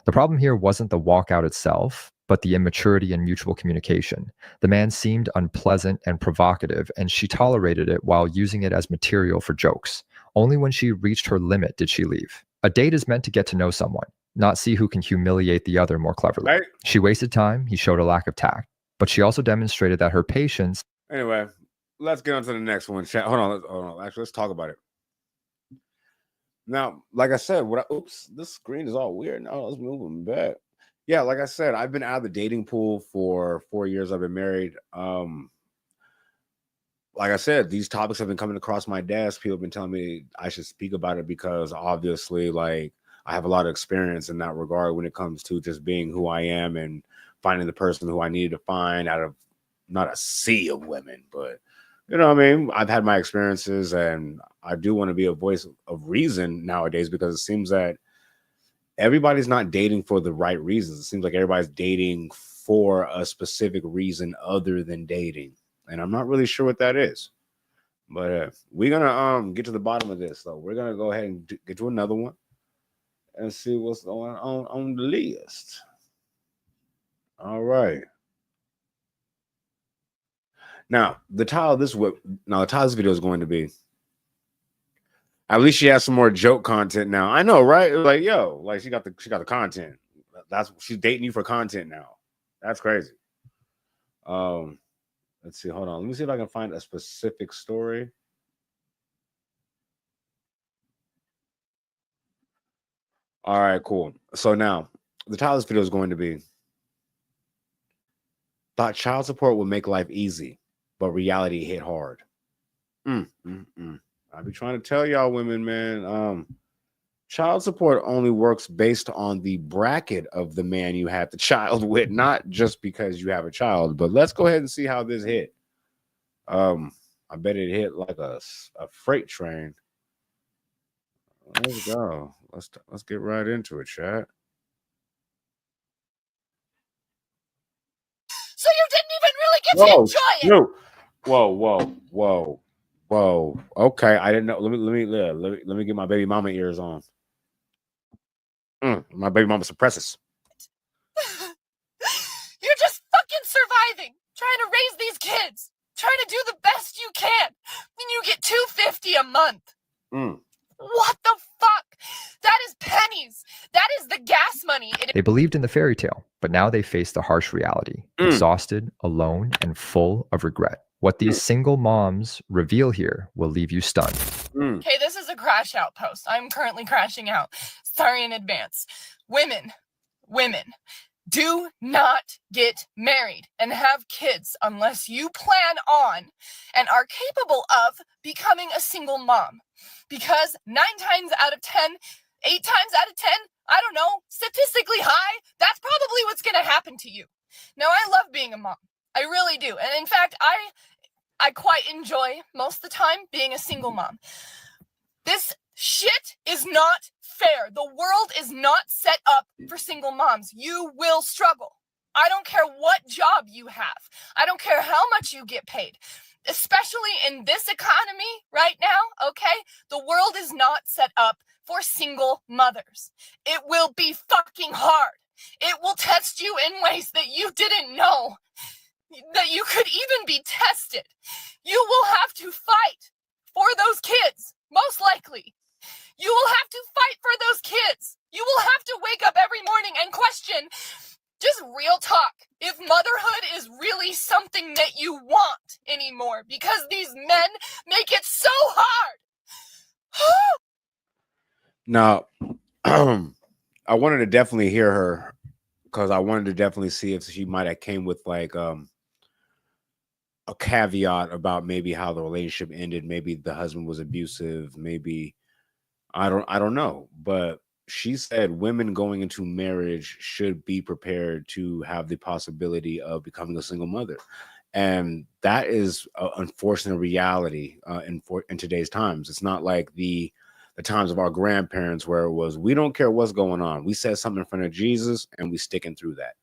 The problem here wasn't the walkout itself, but the immaturity and mutual communication. The man seemed unpleasant and provocative, and she tolerated it while using it as material for jokes. Only when she reached her limit did she leave. A date is meant to get to know someone, not see who can humiliate the other more cleverly. Right. She wasted time. He showed a lack of tact. But she also demonstrated that her patience. Anyway, let's get on to the next one. Hold on. Actually, let's talk about it. Now, like I said, oops, this screen is all weird. Now let's move them back. Yeah, like I said, I've been out of the dating pool for 4 years. I've been married. Like I said, these topics have been coming across my desk. People have been telling me I should speak about it because obviously, like, I have a lot of experience in that regard when it comes to just being who I am and finding the person who I needed to find out of not a sea of women, but you know what I mean? I've had my experiences and I do want to be a voice of reason nowadays because it seems that everybody's not dating for the right reasons. It seems like everybody's dating for a specific reason other than dating. And I'm not really sure what that is. But we're going to get to the bottom of this, though. We're going to go ahead and get to another one and see what's going on the list. All right. Now, the title of this video is going to be, at least she has some more joke content now. I know, right? Like, yo, like she got the content. She's dating you for content now. That's crazy. Let's see. Hold on. Let me see if I can find a specific story. All right, cool. So now the title of this video is going to be, thought child support would make life easy, but reality hit hard. I be trying to tell y'all women, man, child support only works based on the bracket of the man you had the child with, not just because you have a child. But let's go ahead and see how this hit. I bet it hit like a freight train. Let's go. Let's get right into it, chat. So you didn't even really get to enjoy it. No. Whoa. Okay, I didn't know. Let me get my baby mama ears on. My baby mama suppresses. You're just fucking surviving, trying to raise these kids, trying to do the best you can. And you get $250 a month. What the fuck? That is pennies. That is the gas money. They believed in the fairy tale, but now they face the harsh reality, exhausted, alone, and full of regret. What these single moms reveal here will leave you stunned. Okay, this is a crash out post. I'm currently crashing out. Sorry in advance. Women, do not get married and have kids unless you plan on and are capable of becoming a single mom. Because 9 times out of 10, 8 times out of 10, I don't know, statistically high, that's probably what's going to happen to you. Now, I love being a mom. I really do. And in fact, I quite enjoy most of the time being a single mom. This shit is not fair. The world is not set up for single moms. You will struggle. I don't care what job you have. I don't care how much you get paid. Especially in this economy right now, okay? The world is not set up for single mothers. It will be fucking hard. It will test you in ways that you didn't know that you could even be tested. You will have to fight for those kids, most likely. You will have to fight for those kids. You will have to wake up every morning and question, just real talk, if motherhood is really something that you want anymore, because these men make it so hard. Now, I wanted to definitely hear her because I wanted to definitely see if she might have came with like a caveat about maybe how the relationship ended. Maybe the husband was abusive. Maybe I don't know. But she said women going into marriage should be prepared to have the possibility of becoming a single mother. And that is an unfortunate reality in today's times. It's not like the times of our grandparents where it was, we don't care what's going on. We said something in front of Jesus and we sticking through that.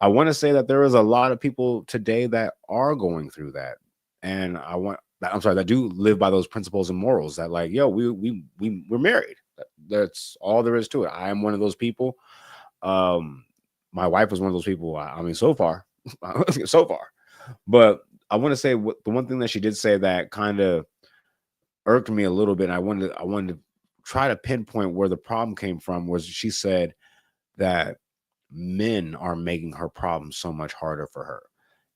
I want to say that there is a lot of people today that are going through that. And that do live by those principles and morals that like, yo, we're married. That's all there is to it. I am one of those people. My wife was one of those people. I mean, so far. But I want to say the one thing that she did say that kind of irked me a little bit. And I wanted to try to pinpoint where the problem came from. Was she said that men are making her problem so much harder for her,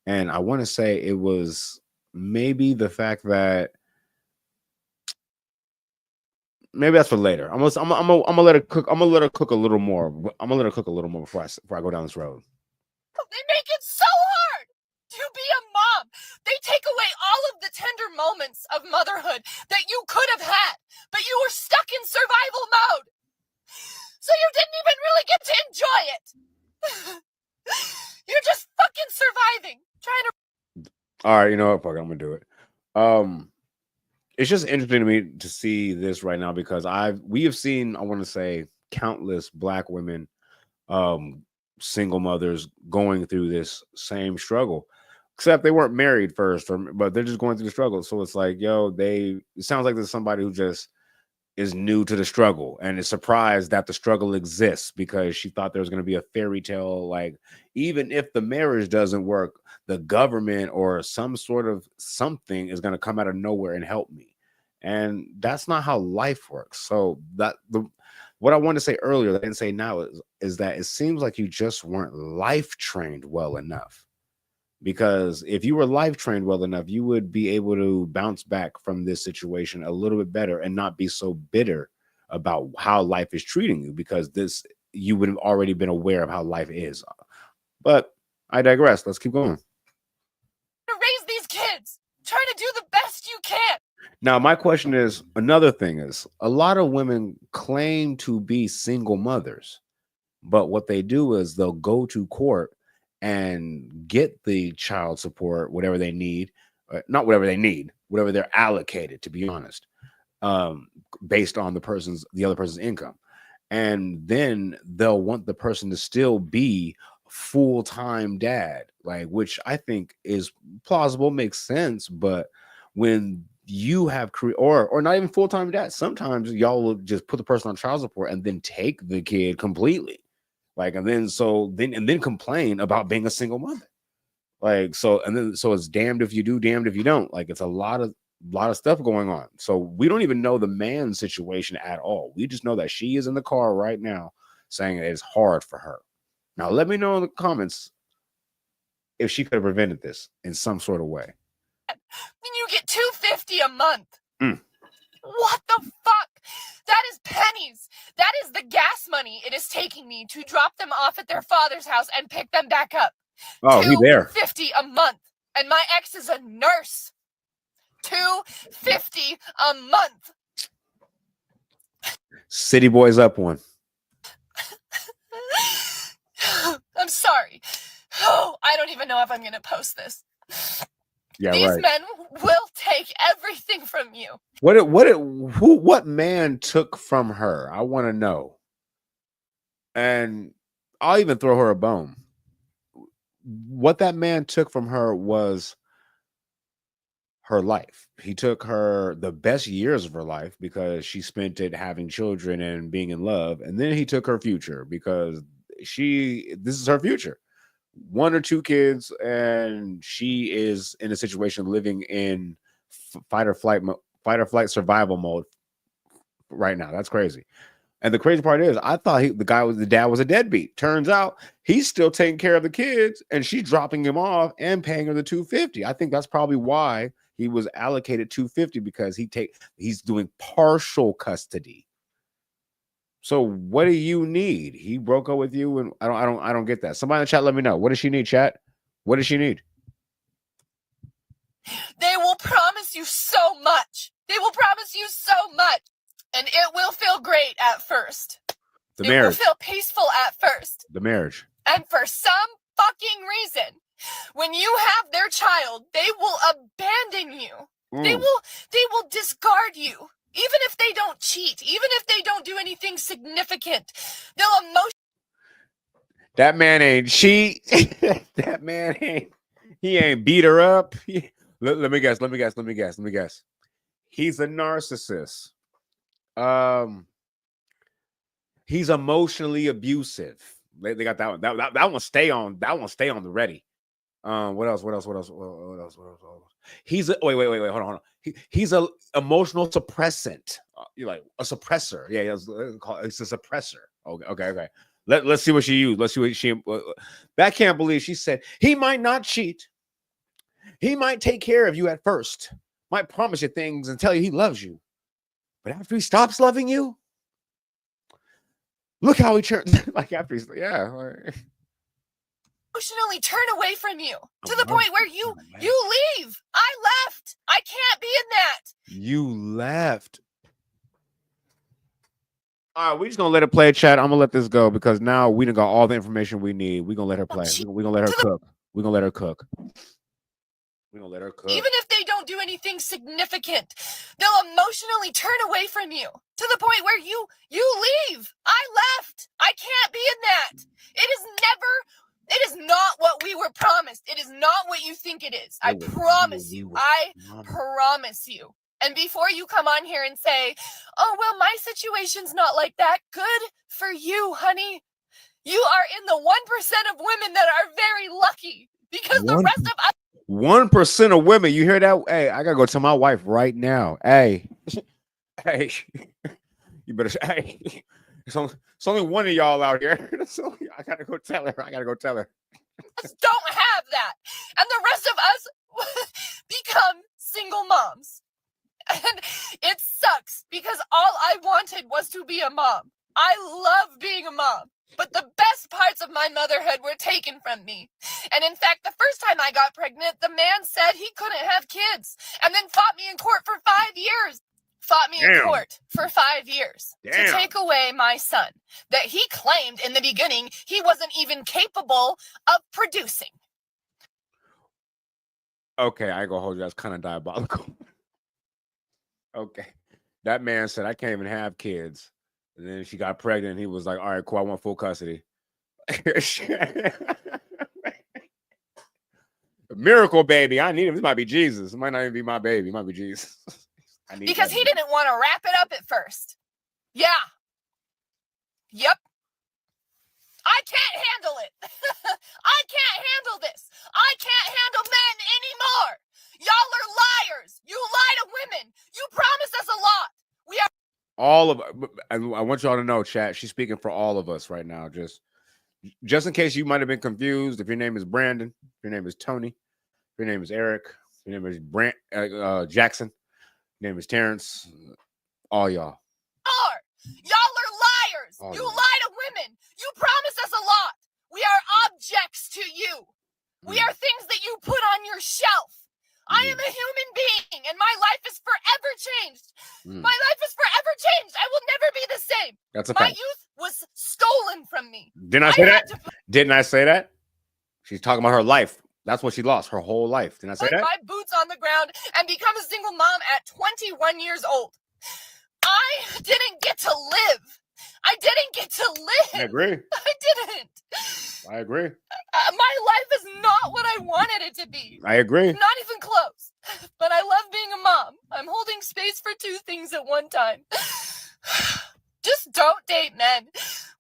and I want to say it was maybe the fact that maybe that's for later. I'm gonna let her cook. I'm gonna let her cook a little more. I'm gonna let her cook a little more before I go down this road. They make it so hard to be a mom. They take away all of the tender moments of motherhood that you could have had, but you were stuck in survival mode. So you didn't even really get to enjoy it. You're just fucking surviving. Trying to. All right, you know what? Fuck it, I'm gonna do it. It's just interesting to me to see this right now because we have seen, I want to say, countless Black women, single mothers going through this same struggle, except they weren't married first, but they're just going through the struggle. So it's like, yo, it sounds like there's somebody who just is new to the struggle and is surprised that the struggle exists because she thought there was going to be a fairy tale. Like, even if the marriage doesn't work, the government or some sort of something is going to come out of nowhere and help me. And that's not how life works. So what I wanted to say earlier, that I didn't say now, is that it seems like you just weren't life trained well enough. Because if you were life trained well enough, you would be able to bounce back from this situation a little bit better and not be so bitter about how life is treating you, because you would have already been aware of how life is. But I digress. Let's keep going. To raise these kids, trying to do the best you can. Now, my question is, another thing is, a lot of women claim to be single mothers, but what they do is they'll go to court and get the child support, whatever they need, not whatever they need, whatever they're allocated, to be honest, based on the other person's income. And then they'll want the person to still be full-time dad, like, which I think is plausible, makes sense. But when you have or not even full-time dad, sometimes y'all will just put the person on child support and then take the kid completely. Like, and then complain about being a single mother. Like, so it's damned if you do, damned if you don't. Like, it's a lot of stuff going on. So we don't even know the man's situation at all. We just know that she is in the car right now saying it's hard for her. Now, let me know in the comments if she could have prevented this in some sort of way. And you get $250 a month. Mm. What the fuck? That is pennies. That is the gas money it is taking me to drop them off at their father's house and pick them back up. Oh, he there. $250 a month. And my ex is a nurse. $250 a month. City boys up one. I'm sorry. Oh, I don't even know if I'm going to post this. Yeah, These right. men will take everything from you. What man took from her? I want to know. And I'll even throw her a bone. What that man took from her was her life. He took her the best years of her life because she spent it having children and being in love. And then he took her future because this is her future. 1 or 2 kids, and she is in a situation living in fight or flight survival mode right now. That's crazy. And the crazy part is, I thought the dad was a deadbeat. Turns out he's still taking care of the kids, and she's dropping him off and paying her the $250. I think that's probably why he was allocated $250, because he's doing partial custody. So what do you need? He broke up with you, and I don't get that. Somebody in the chat, let me know. What does she need, chat? What does she need? They will promise you so much. They will promise you so much. And it will feel great at first. The It marriage. will feel peaceful at first. The marriage. And for some fucking reason, when you have their child, they will abandon you. They will discard you. Even if they don't cheat, even if they don't do anything significant, they'll That man ain't cheat. That man he ain't beat her up. Let me guess. He's a narcissist. He's emotionally abusive. They got that one. That one stay on the ready. What else? He's a wait. Hold on. He's a emotional suppressant. You're like a suppressor. Yeah, it's a suppressor. Okay. Let's see what she used. Let's see what she. I can't believe she said he might not cheat. He might take care of you at first. Might promise you things and tell you he loves you, but after he stops loving you, look how he turns. Like after he's emotionally turn away from you to the point where you leave. I left. I can't be in that. You left. All right, we're just gonna let it play, chat. I'm gonna let this go because now we done got all the information we need. We're gonna let her play. We're gonna let her cook. We're gonna let her cook. Even if they don't do anything significant, they'll emotionally turn away from you to the point where you leave. I left. I can't be in that. It is not what we were promised. It is not what you think it is. I promise you. I promise you. And before you come on here and say, oh, well, my situation's not like that. Good for you, honey. You are in the 1% of women that are very lucky because the rest of us. 1% of women. You hear that? Hey, I gotta go tell my wife right now. Hey, you better. Hey, it's only one of y'all out here. I gotta go tell her. Don't have that, and the rest of us become single moms. And it sucks because all I wanted was to be a mom. I love being a mom, but the best parts of my motherhood were taken from me. And in fact, the first time I got pregnant, the man said he couldn't have kids and then fought me in court for 5 years. To take away my son that he claimed in the beginning he wasn't even capable of producing. Okay, I ain't gonna hold you. That's kind of diabolical. Okay. That man said, I can't even have kids. And then she got pregnant. And he was like, all right, cool. I want full custody. Miracle baby. I need him. This might be Jesus. It might not even be my baby. It might be Jesus. Because he didn't want to wrap it up at first. Yeah. Yep. I can't handle it. I can't handle this. I can't handle men anymore. Y'all are liars. You lie to women. You promise us a lot. We are all of. I want y'all to know, chat. She's speaking for all of us right now. Just in case you might have been confused. If your name is Brandon, if your name is Tony, if your name is Eric, if your name is Jackson, your name is Terrence. All y'all. Y'all are liars. You lie to women. You promise us a lot. We are objects to you. We are things that you put on your shelf. I am a human being, and my life is forever changed. My life is forever changed. I will never be the same. That's a My fact. youth was stolen from me. Didn't I say that? Didn't I say that? She's talking about her life. That's what she lost, her whole life. Didn't I say Put that? my boots on the ground and become a single mom at 21 years old. I didn't get to live. I didn't get to live. I agree. I didn't. I agree. My life is not what I wanted it to be. I agree. Not even close. But I love being a mom. I'm holding space for two things at one time. Just don't date men.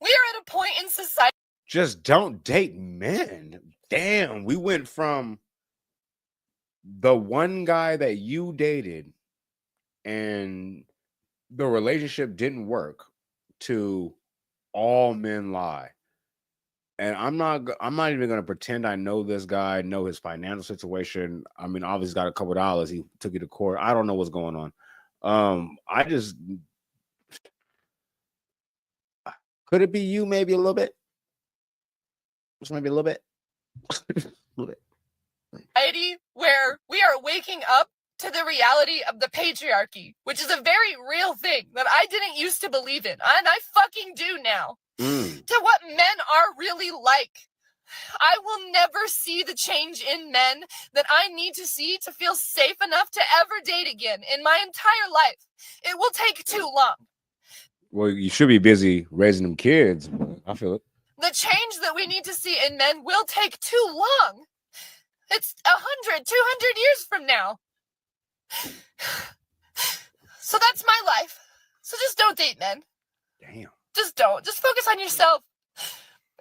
We are at a point in society. Just don't date men. Damn, we went from the one guy that you dated and the relationship didn't work to all men lie. And I'm not even gonna pretend I know this guy, know his financial situation. I mean, obviously he's got a couple $. He took you to court. I don't know what's going on. I just could it be you? Maybe a little bit. Just maybe a little bit. A little bit. society where we are waking up to the reality of the patriarchy, which is a very real thing that I didn't used to believe in, and I fucking do now, to what men are really like. I will never see the change in men that I need to see to feel safe enough to ever date again in my entire life. It will take too long. Well, you should be busy raising them kids. I feel it. The change that we need to see in men will take too long. It's 100, 200 years from now. So that's my life. So just don't date men. Damn. Just don't. Just focus on yourself.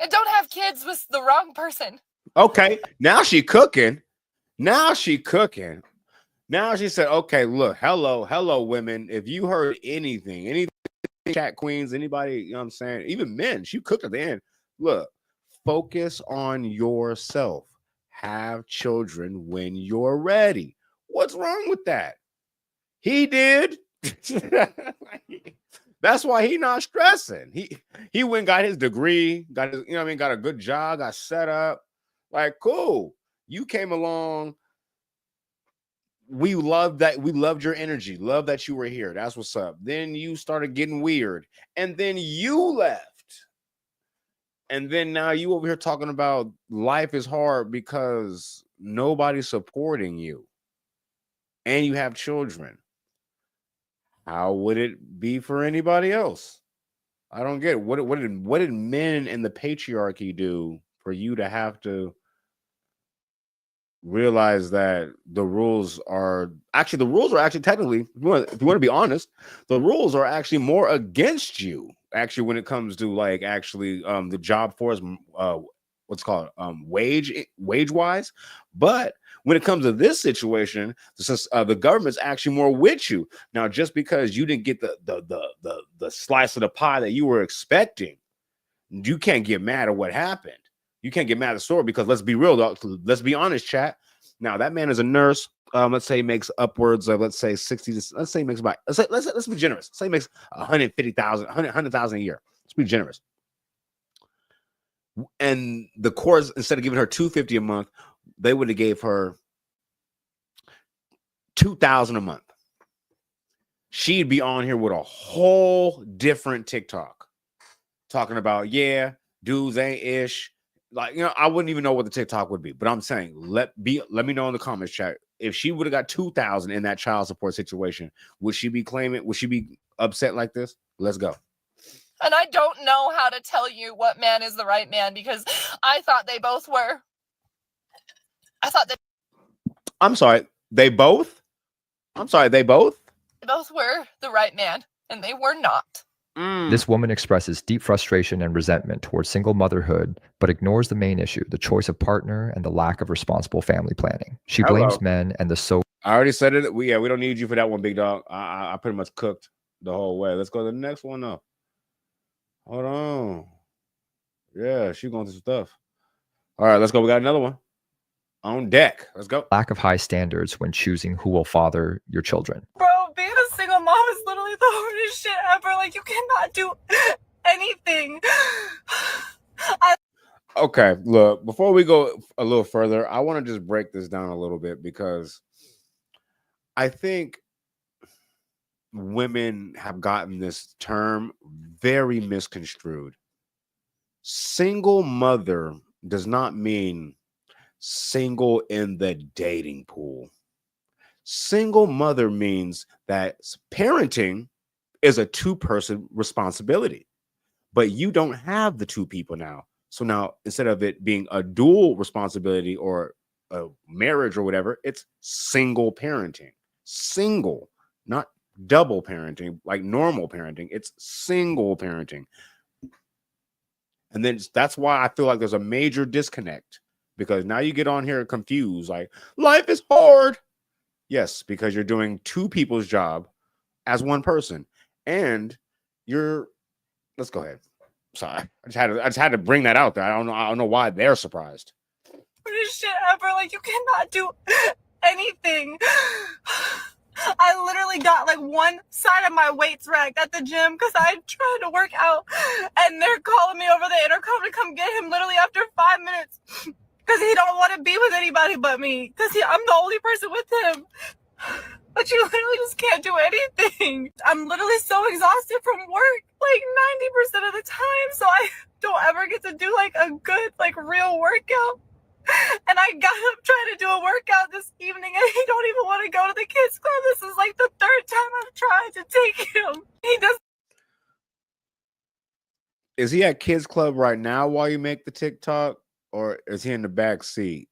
And don't have kids with the wrong person. Okay, now she cooking. Now she cooking. Now she said, okay, look, hello, women. If you heard anything, chat queens, anybody, you know what I'm saying? Even men, she cooked at the end. Look, focus on yourself. Have children when you're ready. What's wrong with that? He did. That's why he not stressing. He went and got his degree, got his, got a good job, got set up. Like, cool. You came along. We love that. We loved your energy. Love that you were here. That's what's up. Then you started getting weird. And then you left. And then now you over here talking about life is hard because nobody's supporting you. And you have children. How would it be for anybody else? I don't get it. What did men and the patriarchy do for you to have to realize that the rules are actually technically, if you want to be honest, the rules are actually more against you actually when it comes to like actually the job force, what's called wage wise. But when it comes to this situation, the government's actually more with you. Now, just because you didn't get the slice of the pie that you were expecting, you can't get mad at what happened. You can't get mad at the story because let's be real, dog. Let's be honest, chat. Now, that man is a nurse. Let's say he makes upwards of, let's say 60. Let's say he makes about, let's be generous. Let's say he makes 150,000, 100,000 a year. Let's be generous. And the courts, instead of giving her $250 a month, they would have gave her $2,000 a month. She'd be on here with a whole different TikTok talking about, yeah, dudes ain't ish. Like, I wouldn't even know what the TikTok would be, but I'm saying, let me know in the comments chat. If she would have got 2,000 in that child support situation, would she be upset like this? Let's go. And I don't know how to tell you what man is the right man because I thought they both were. I'm sorry, they both? I'm sorry, they both? They both were the right man, and they were not. This woman expresses deep frustration and resentment towards single motherhood, but ignores the main issue, the choice of partner and the lack of responsible family planning. She blames men and the I already said it. We don't need you for that one, big dog. I pretty much cooked the whole way. Let's go to the next one though. Hold on. Yeah, she's going through stuff. All right, let's go. We got another one on deck. Let's go. lack of high standards when choosing who will father your children. Bro, being a single mom is literally the hardest shit ever. Like, you cannot do anything. Okay, look, before we go a little further, I want to just break this down a little bit because I think women have gotten this term very misconstrued. Single mother does not mean single in the dating pool. Single mother means that parenting is a two-person responsibility, but you don't have the two people now. So now, instead of it being a dual responsibility or a marriage or whatever, it's single parenting. Single, not double parenting, like normal parenting. It's single parenting. And then that's why I feel like there's a major disconnect, because now you get on here confused, like life is hard. Yes, because you're doing two people's job as one person. And let's go ahead. Sorry, I just had to bring that out there. I don't know why they're surprised. Hardest shit ever. Like, you cannot do anything. I literally got like one side of my weights racked at the gym because I tried to work out, and they're calling me over the intercom to come get him literally after 5 minutes. because he don't want to be with anybody but me, because I'm the only person with him. But you literally just can't do anything. I'm literally so exhausted from work, like 90% of the time. So I don't ever get to do like a good, like real workout. And I got up trying to do a workout this evening and he don't even want to go to the kids club. This is like the third time I've tried to take him. He does. Is he at kids club right now while you make the TikTok, or is he in the back seat?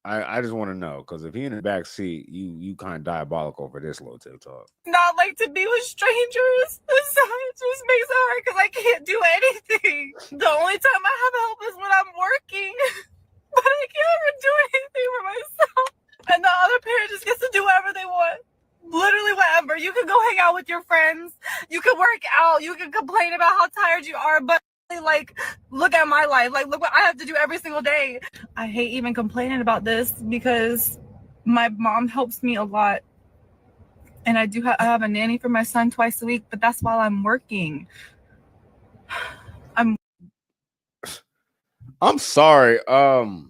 I just want to know, because if he in the back seat, you kind of diabolical for this little TikTok. Not like to be with strangers. So it just makes it hard because I can't do anything. The only time I have help is when I'm working. But I can't ever do anything for myself. And the other parent just gets to do whatever they want. Literally whatever. You can go hang out with your friends. You can work out. You can complain about how tired you are. But like, look at my life. Like, look what I have to do every single day. I hate even complaining about this because my mom helps me a lot. And I have a nanny for my son twice a week, but that's while I'm working. I'm sorry. Y'all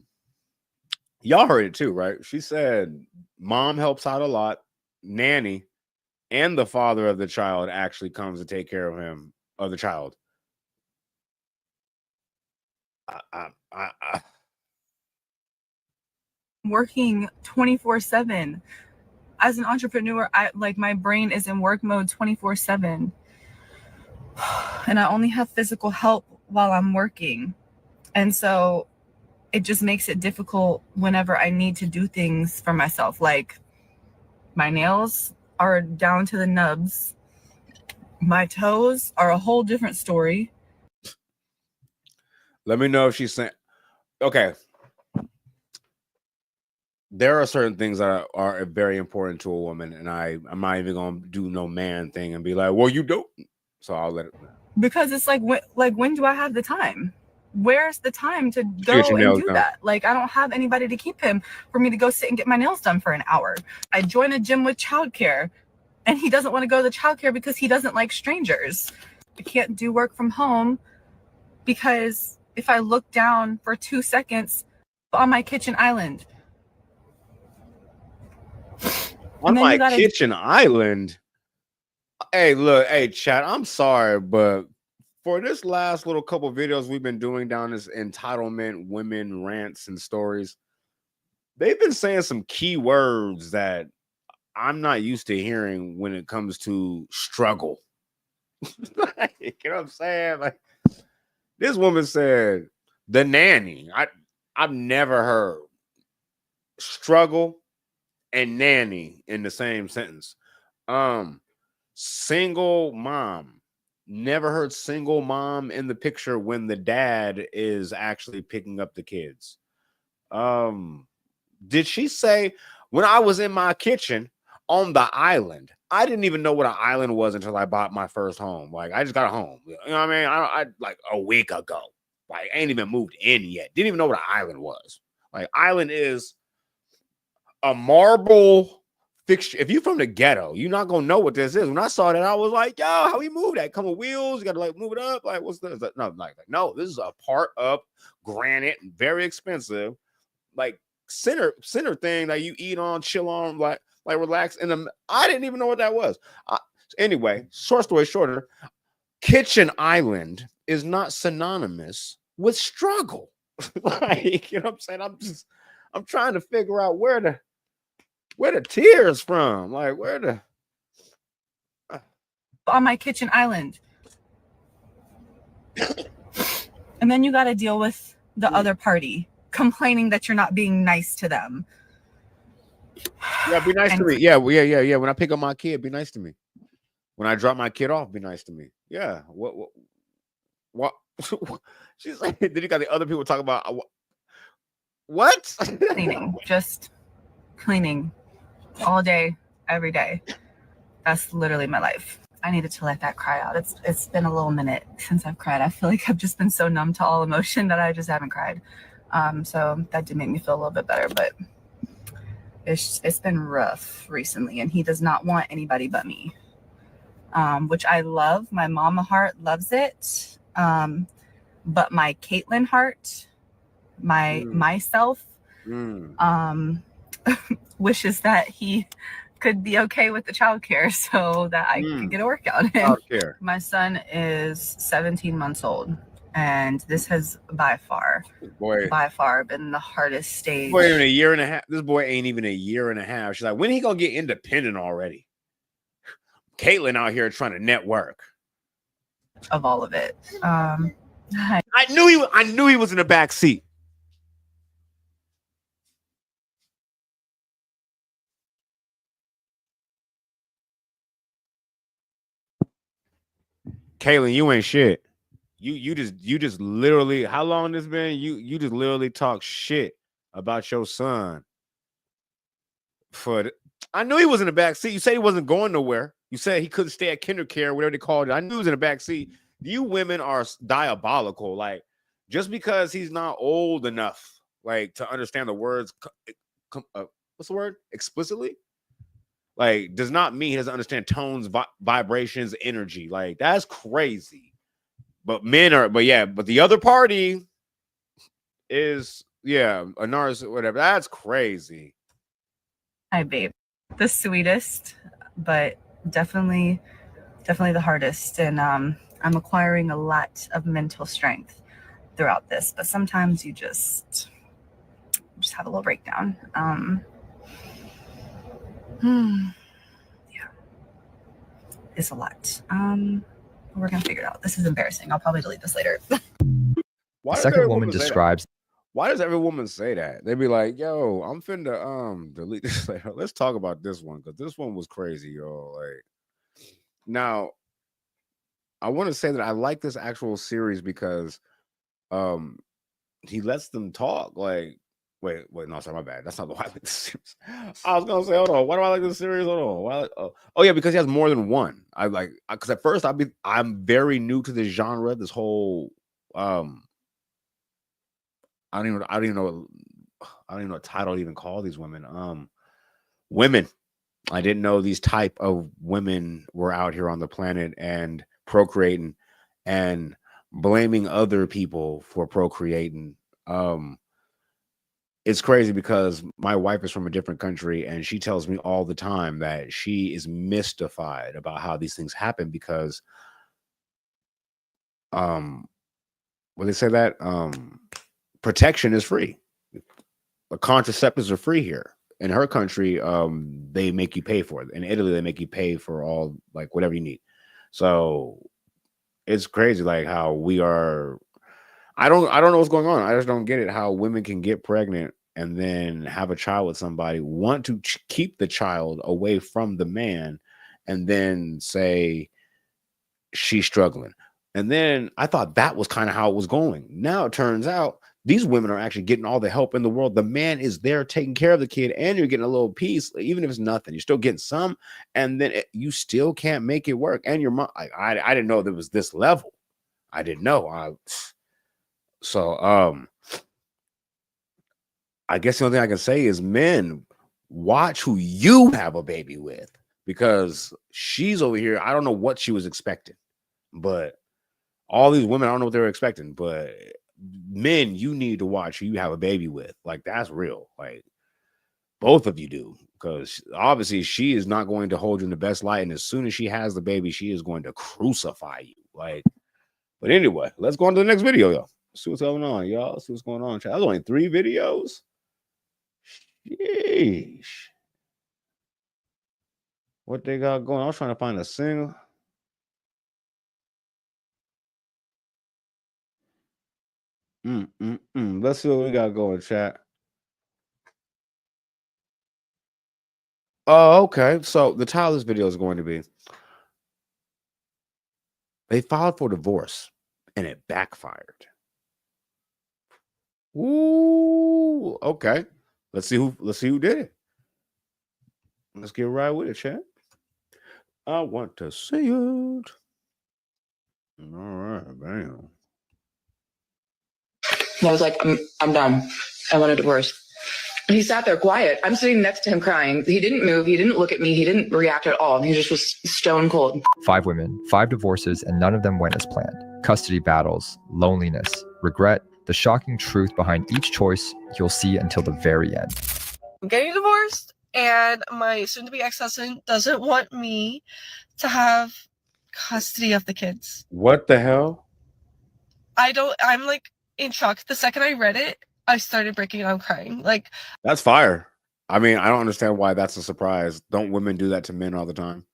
heard it too, right? She said mom helps out a lot. Nanny and the father of the child actually comes to take care of him, of the child. Working 24/7 as an entrepreneur. I like my brain is in work mode 24/7, and I only have physical help while I'm working, and so it just makes it difficult whenever I need to do things for myself. Like my nails are down to the nubs, my toes are a whole different story. Let me know if she's saying, okay. There are certain things that are very important to a woman, and I'm not even gonna do no man thing and be like, well, you don't. So I'll let it. Because it's like when do I have the time? Where's the time to go and do that? Like, I don't have anybody to keep him for me to go sit and get my nails done for an hour. I join a gym with childcare, and he doesn't want to go to the childcare because he doesn't like strangers. I can't do work from home because if I look down for 2 seconds on my kitchen island. On my kitchen island? Hey, look, hey, chat, I'm sorry, but for this last little couple videos we've been doing down this entitlement women rants and stories, they've been saying some key words that I'm not used to hearing when it comes to struggle. Like, you know what I'm saying? Like, this woman said the nanny. I've never heard struggle and nanny in the same sentence. Single mom. Never heard single mom in the picture when the dad is actually picking up the kids. Did she say when I was in my kitchen on the island? I didn't even know what an island was until I bought my first home. Like, I just got a home. You know what I mean? I like a week ago. Like, I ain't even moved in yet. Didn't even know what an island was. Like, island is a marble fixture. If you're from the ghetto, you're not gonna know what this is. When I saw that, I was like, yo, how we move that? Come with wheels, you gotta like move it up. Like, what's this? No, no, this is a part of granite, very expensive, like center thing that you eat on, chill on, like relax. And I didn't even know what that was. Anyway, short story shorter, kitchen island is not synonymous with struggle. Like, you know what I'm saying? I'm trying to figure out where the tears from, like where the on my kitchen island. And then you got to deal with the other party complaining that you're not being nice to them. Yeah, be nice to me. Yeah. When I pick up my kid, be nice to me. When I drop my kid off, be nice to me. Yeah. What? She's like, then you got the other people talking about what? Cleaning, just cleaning all day, every day. That's literally my life. I needed to let that cry out. It's been a little minute since I've cried. I feel like I've just been so numb to all emotion that I just haven't cried. So that did make me feel a little bit better, but it's been rough recently, and he does not want anybody but me, which I love. My mama heart loves it, but my Caitlin heart myself wishes that he could be okay with the childcare so that I could get a workout in. Childcare. My son is 17 months old, and this has by far been the hardest stage. Boy, in a year and a half. This boy ain't even a year and a half. She's like, when he gonna get independent already? Caitlyn out here trying to network. Of all of it. I knew he was in the back seat. Caitlyn, you ain't shit. You just literally, how long this been? You just literally talk shit about your son. I knew he was in the back seat. You said he wasn't going nowhere. You said he couldn't stay at kindercare, whatever they called it. I knew he was in the back seat. You women are diabolical. Like, just because he's not old enough, like, to understand the words, what's the word? Explicitly? Like, does not mean he doesn't understand tones, vibrations, energy. Like, that's crazy. But but the other party is, a narcissist, whatever. That's crazy. Hi, babe. The sweetest, but definitely the hardest. And I'm acquiring a lot of mental strength throughout this. But sometimes you just have a little breakdown. Yeah, it's a lot. We're gonna figure it out. This is embarrassing. I'll probably delete this later. Why The second woman describes. Why does every woman say that? They be like, yo, I'm finna delete this later. Let's talk about this one, because this one was crazy, yo. Like, now I want to say that I like this actual series because he lets them talk. Like, wait, no, sorry, my bad. That's not the why I like this series. I was gonna say, hold on, why do I like this series? Hold on. Oh yeah, because he has more than one. Because at first I'm very new to this genre, this whole I don't even know what title to even call these women. Women. I didn't know these type of women were out here on the planet and procreating and blaming other people for procreating. It's crazy because my wife is from a different country, and she tells me all the time that she is mystified about how these things happen because when they say that protection is free. The contraceptives are free here. In her country, they make you pay for it. In Italy, they make you pay for all, like, whatever you need. So it's crazy, like, how we are. I don't know what's going on. I just don't get it. How women can get pregnant and then have a child with somebody, want to keep the child away from the man, and then say she's struggling. And then I thought that was kind of how it was going. Now it turns out these women are actually getting all the help in the world. The man is there taking care of the kid, and you're getting a little piece, even if it's nothing. You're still getting some, and then you still can't make it work. And your mom, I didn't know there was this level. I didn't know. I guess the only thing I can say is, men, watch who you have a baby with, because she's over here. I don't know what she was expecting, but all these women, I don't know what they were expecting, but men, you need to watch who you have a baby with. Like, that's real. Like, both of you do, because obviously she is not going to hold you in the best light, and as soon as she has the baby, she is going to crucify you. Like, but anyway, let's go on to the next video, y'all. See what's going on, y'all. See what's going on. That was only 3 videos. Sheesh. What they got going? I was trying to find a single. Let's see what we got going, chat. Oh, okay. So the title of this video is going to be, they filed for divorce and it backfired. Ooh, okay. Let's see who did it. Let's get right with it, chat. I want to see it. All right, bam. I was like, I'm done. I want a divorce. He sat there quiet. I'm sitting next to him crying. He didn't move. He didn't look at me. He didn't react at all. He just was stone cold. 5 women, 5 divorces, and none of them went as planned. Custody battles, loneliness, regret, The shocking truth behind each choice you'll see until the very end. I'm getting divorced, and my soon-to-be ex-husband doesn't want me to have custody of the kids. What the hell? I'm like in shock. The second I read it, I started breaking down crying. Like, That's fire. I mean, I don't understand why that's a surprise. Don't women do that to men all the time?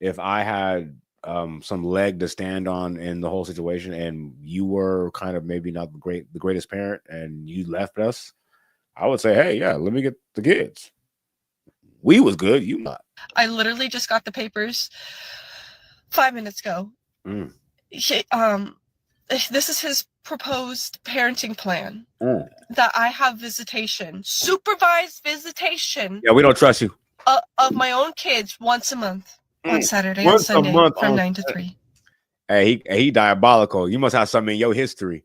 If I had some leg to stand on in the whole situation, and you were kind of maybe not the greatest parent, and you left us, I would say, hey, yeah, let me get the kids. We was good, you not. I literally just got the papers 5 minutes ago. Mm. This is his proposed parenting plan. Mm. That I have visitation, supervised visitation. Yeah, we don't trust you. Of my own kids once a month on Saturday Once and a Sunday month from on 9 to 3. Hey, he diabolical. You must have something in your history.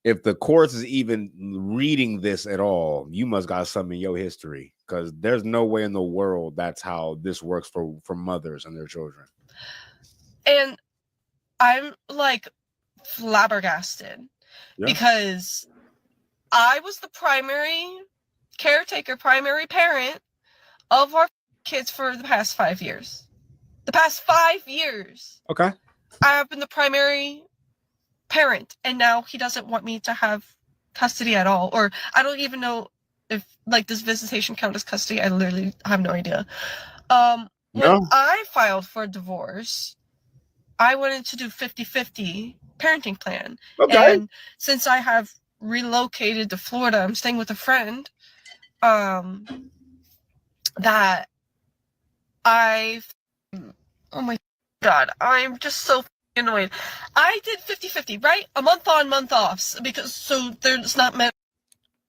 If the courts is even reading this at all, you must got something in your history, because there's no way in the world that's how this works for mothers and their children. And I'm like flabbergasted because I was the primary caretaker, primary parent of our kids for the past 5 years. The past 5 years. Okay. I have been the primary parent, and now he doesn't want me to have custody at all. Or I don't even know if like does visitation count as custody. I literally have no idea. When I filed for divorce, I wanted to do 50-50 parenting plan. Okay. And since I have relocated to Florida, I'm staying with a friend. That oh my God, I'm just so annoyed. I did 50-50, right? A month on, month off, because so there's not many.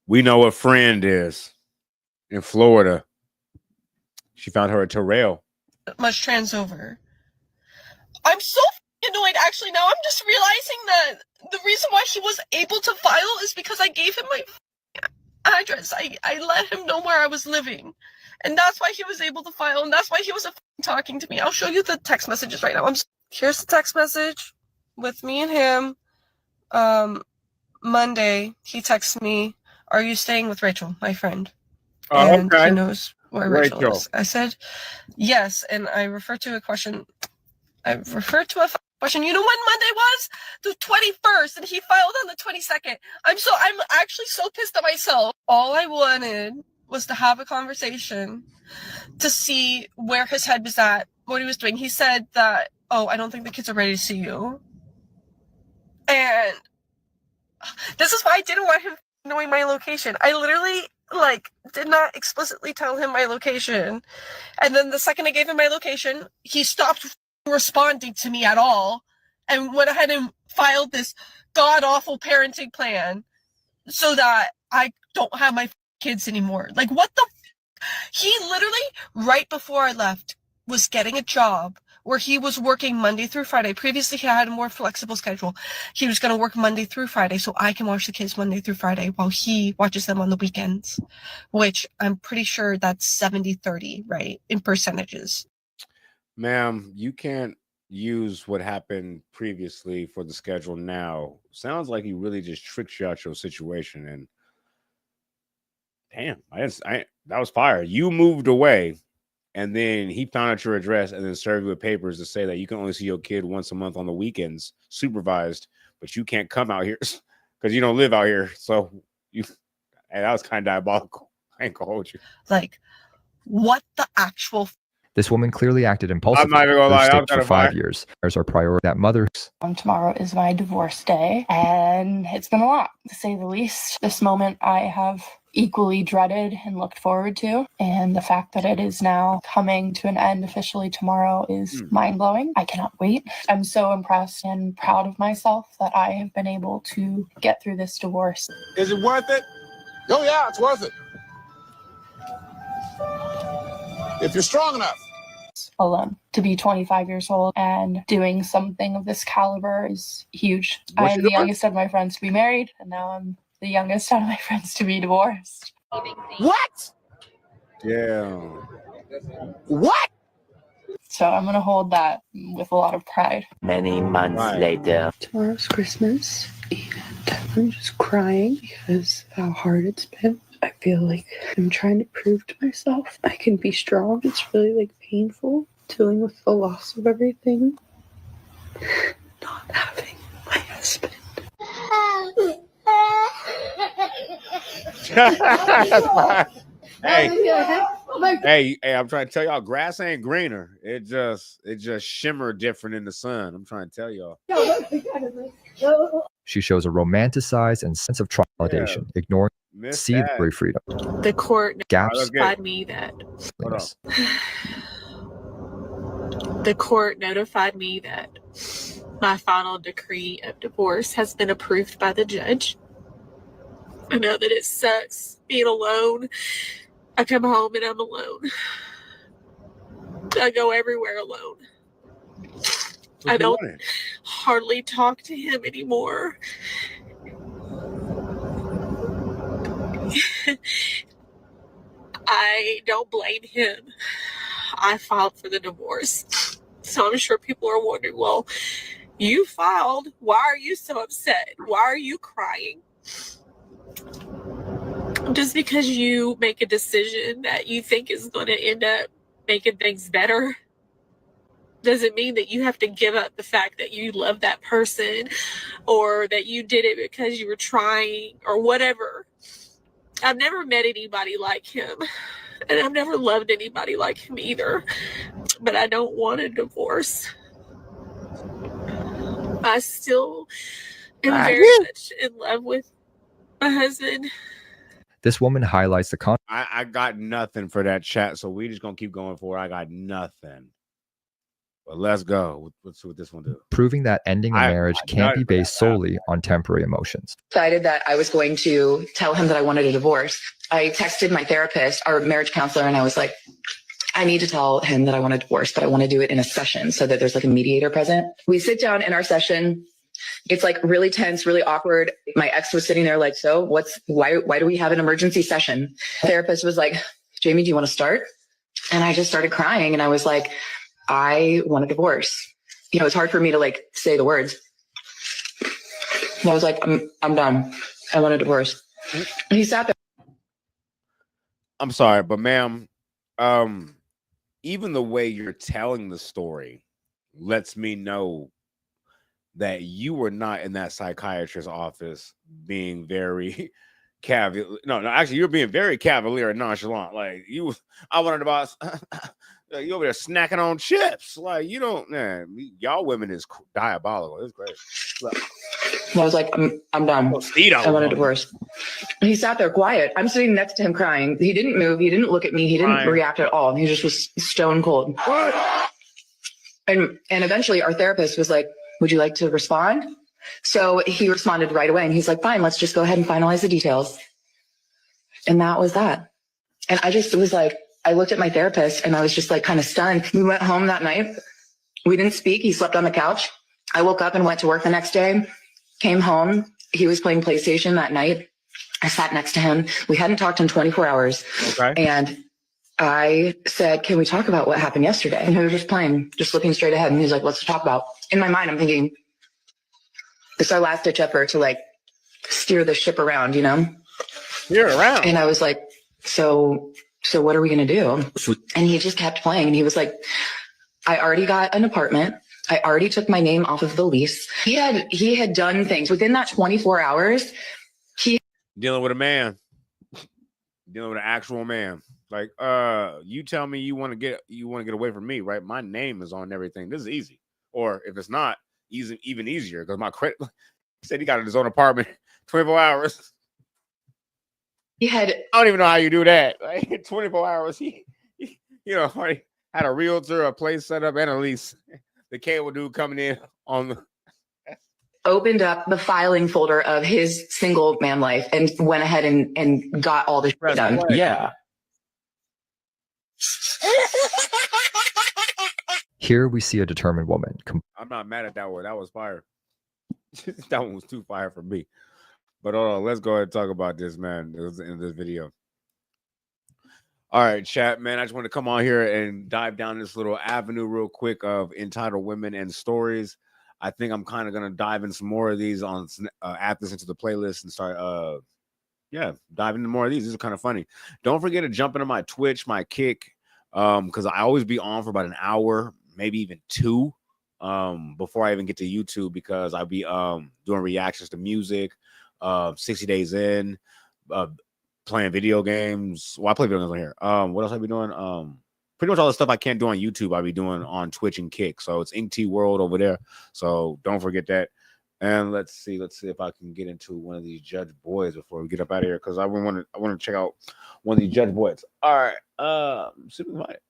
We know what friend is in Florida. She found her a Terrell. Much trans over. I'm so annoyed. Actually, now I'm just realizing that the reason why he was able to file is because I gave him my address. I let him know where I was living, and that's why he was able to file, and that's why he was talking to me. I'll show you the text messages right now. Here's the text message with me and him. Monday, he texts me, "Are you staying with Rachel, my friend?" And he knows where Rachel is. I said, yes, and I referred to a question. You know when Monday was? The 21st, and he filed on the 22nd. I'm actually so pissed at myself. All I wanted was to have a conversation to see where his head was at, what he was doing. He said that, oh, I don't think the kids are ready to see you. And this is why I didn't want him knowing my location. I literally did not explicitly tell him my location. And then the second I gave him my location, he stopped responding to me at all and went ahead and filed this god-awful parenting plan so that I don't have my kids anymore. Like, what the he literally, right before I left, was getting a job where he was working Monday through Friday. Previously, he had a more flexible schedule. He was going to work Monday through Friday so I can watch the kids Monday through Friday while he watches them on the weekends, which I'm pretty sure that's 70-30, right, in percentages. Ma'am, you can't use what happened previously for the schedule now. Sounds like he really just tricked you out your situation. And damn, that was fire. You moved away, and then he found out your address and then served you with papers to say that you can only see your kid once a month on the weekends, supervised, but you can't come out here because you don't live out here. So and that was kind of diabolical. I ain't gonna hold you. Like, what the actual? This woman clearly acted impulsively. I'm not even gonna lie. For 5 years. There's our priority. That mother. Tomorrow is my divorce day, and it's been a lot, to say the least. This moment I have equally dreaded and looked forward to, and the fact that it is now coming to an end officially tomorrow is mind-blowing. I cannot wait. I'm so impressed and proud of myself that I have been able to get through this divorce. Is it worth it? Oh yeah, it's worth it. If you're strong enough. Alone. To be 25 years old and doing something of this caliber is huge. What's I'm the youngest of my friends to be married, and now I'm the youngest out of my friends to be divorced. What? Yeah. What? So I'm going to hold that with a lot of pride. Many months later. Tomorrow's Christmas, and I'm just crying because of how hard it's been. I feel like I'm trying to prove to myself I can be strong. It's really like painful dealing with the loss of everything. Not having my husband. Hey, I'm trying to tell y'all, grass ain't greener. It just shimmer different in the sun. I'm trying to tell y'all. She shows a romanticized and sense of validation, ignoring civil freedom. The court Gaps. notified me that my final decree of divorce has been approved by the judge. I know that it sucks being alone. I come home and I'm alone. I go everywhere alone. I don't hardly talk to him anymore. I don't blame him. I filed for the divorce. So I'm sure people are wondering, well, you filed. Why are you so upset? Why are you crying? Just because you make a decision that you think is going to end up making things better doesn't mean that you have to give up the fact that you love that person or that you did it because you were trying or whatever. I've never met anybody like him, and I've never loved anybody like him either, but I don't want a divorce. I still am very much in love with my husband. This woman highlights the I got nothing for that chat, so we just gonna keep going for it. I got nothing. But let's go. Let's see what this one do. proving that ending a marriage can't be based solely on temporary emotions. Decided that I was going to tell him that I wanted a divorce. I texted my therapist, our marriage counselor, and I was like, I need to tell him that I want a divorce, but I want to do it in a session so that there's like a mediator present. We sit down in our session. It's like really tense, really awkward. My ex was sitting there like, so why do we have an emergency session? The therapist was like, Jamie, do you want to start? And I just started crying. And I was like, I want a divorce. You know, it's hard for me to like say the words. And I was like, I'm done. I want a divorce. And he sat there. I'm sorry, but ma'am, even the way you're telling the story lets me know that you were not in that psychiatrist's office being very cavalier. No, actually, you're being very cavalier and nonchalant. Like I wanted about you over there snacking on chips. Like you don't, man. Y'all women is diabolical. It's great. I was like, I'm done. I want a divorce. He sat there quiet. I'm sitting next to him crying. He didn't move. He didn't look at me. He didn't react at all. He just was stone cold. What? And eventually our therapist was like, would you like to respond? So he responded right away. And he's like, fine, let's just go ahead and finalize the details. And that was that. And I just was like, I looked at my therapist and I was just like kind of stunned. We went home that night. We didn't speak. He slept on the couch. I woke up and went to work the next day, came home. He was playing PlayStation that night. I sat next to him. We hadn't talked in 24 hours. Okay. And I said, can we talk about what happened yesterday? And he was just playing, just looking straight ahead. And he's like, what's to talk about? In my mind, I'm thinking, it's our last ditch effort to like steer the ship around, you know? Steer around. And I was like, so what are we going to do? And he just kept playing. And he was like, I already got an apartment. I already took my name off of the lease. He had done things within that 24 hours. Dealing with a man, dealing with an actual man. Like, you tell me you want to get away from me, right? My name is on everything. This is easy. Or if it's not, even easier because my credit. He said he got in his own apartment 24 hours. I don't even know how you do that. Like 24 hours. He already had a realtor, a place set up, and a lease. The cable dude coming in on the. Opened up the filing folder of his single man life and went ahead and got all the shit done. Yeah. Here we see a determined woman. I'm not mad at that one. That was fire. That one was too fire for me. But hold on, let's go ahead and talk about this, man. It was the end of this video. All right, chat, man. I just want to come on here and dive down this little avenue real quick of entitled women and stories. I think I'm kind of gonna dive in some more of these on add this into the playlist and start dive into more of these. These are kind of funny. Don't forget to jump into my Twitch, my Kick, because I always be on for about an hour, maybe even 2, before I even get to YouTube, because I'll be doing reactions to music, 60 days in, playing video games. Well, I play video games on here. What else I be doing? Pretty much all the stuff I can't do on YouTube, I'll be doing on Twitch and Kick. So it's Ink T World over there. So don't forget that. And let's see if I can get into one of these Judge Boys before we get up out of here, because I want to check out one of these Judge Boys. All right, see if we can find it.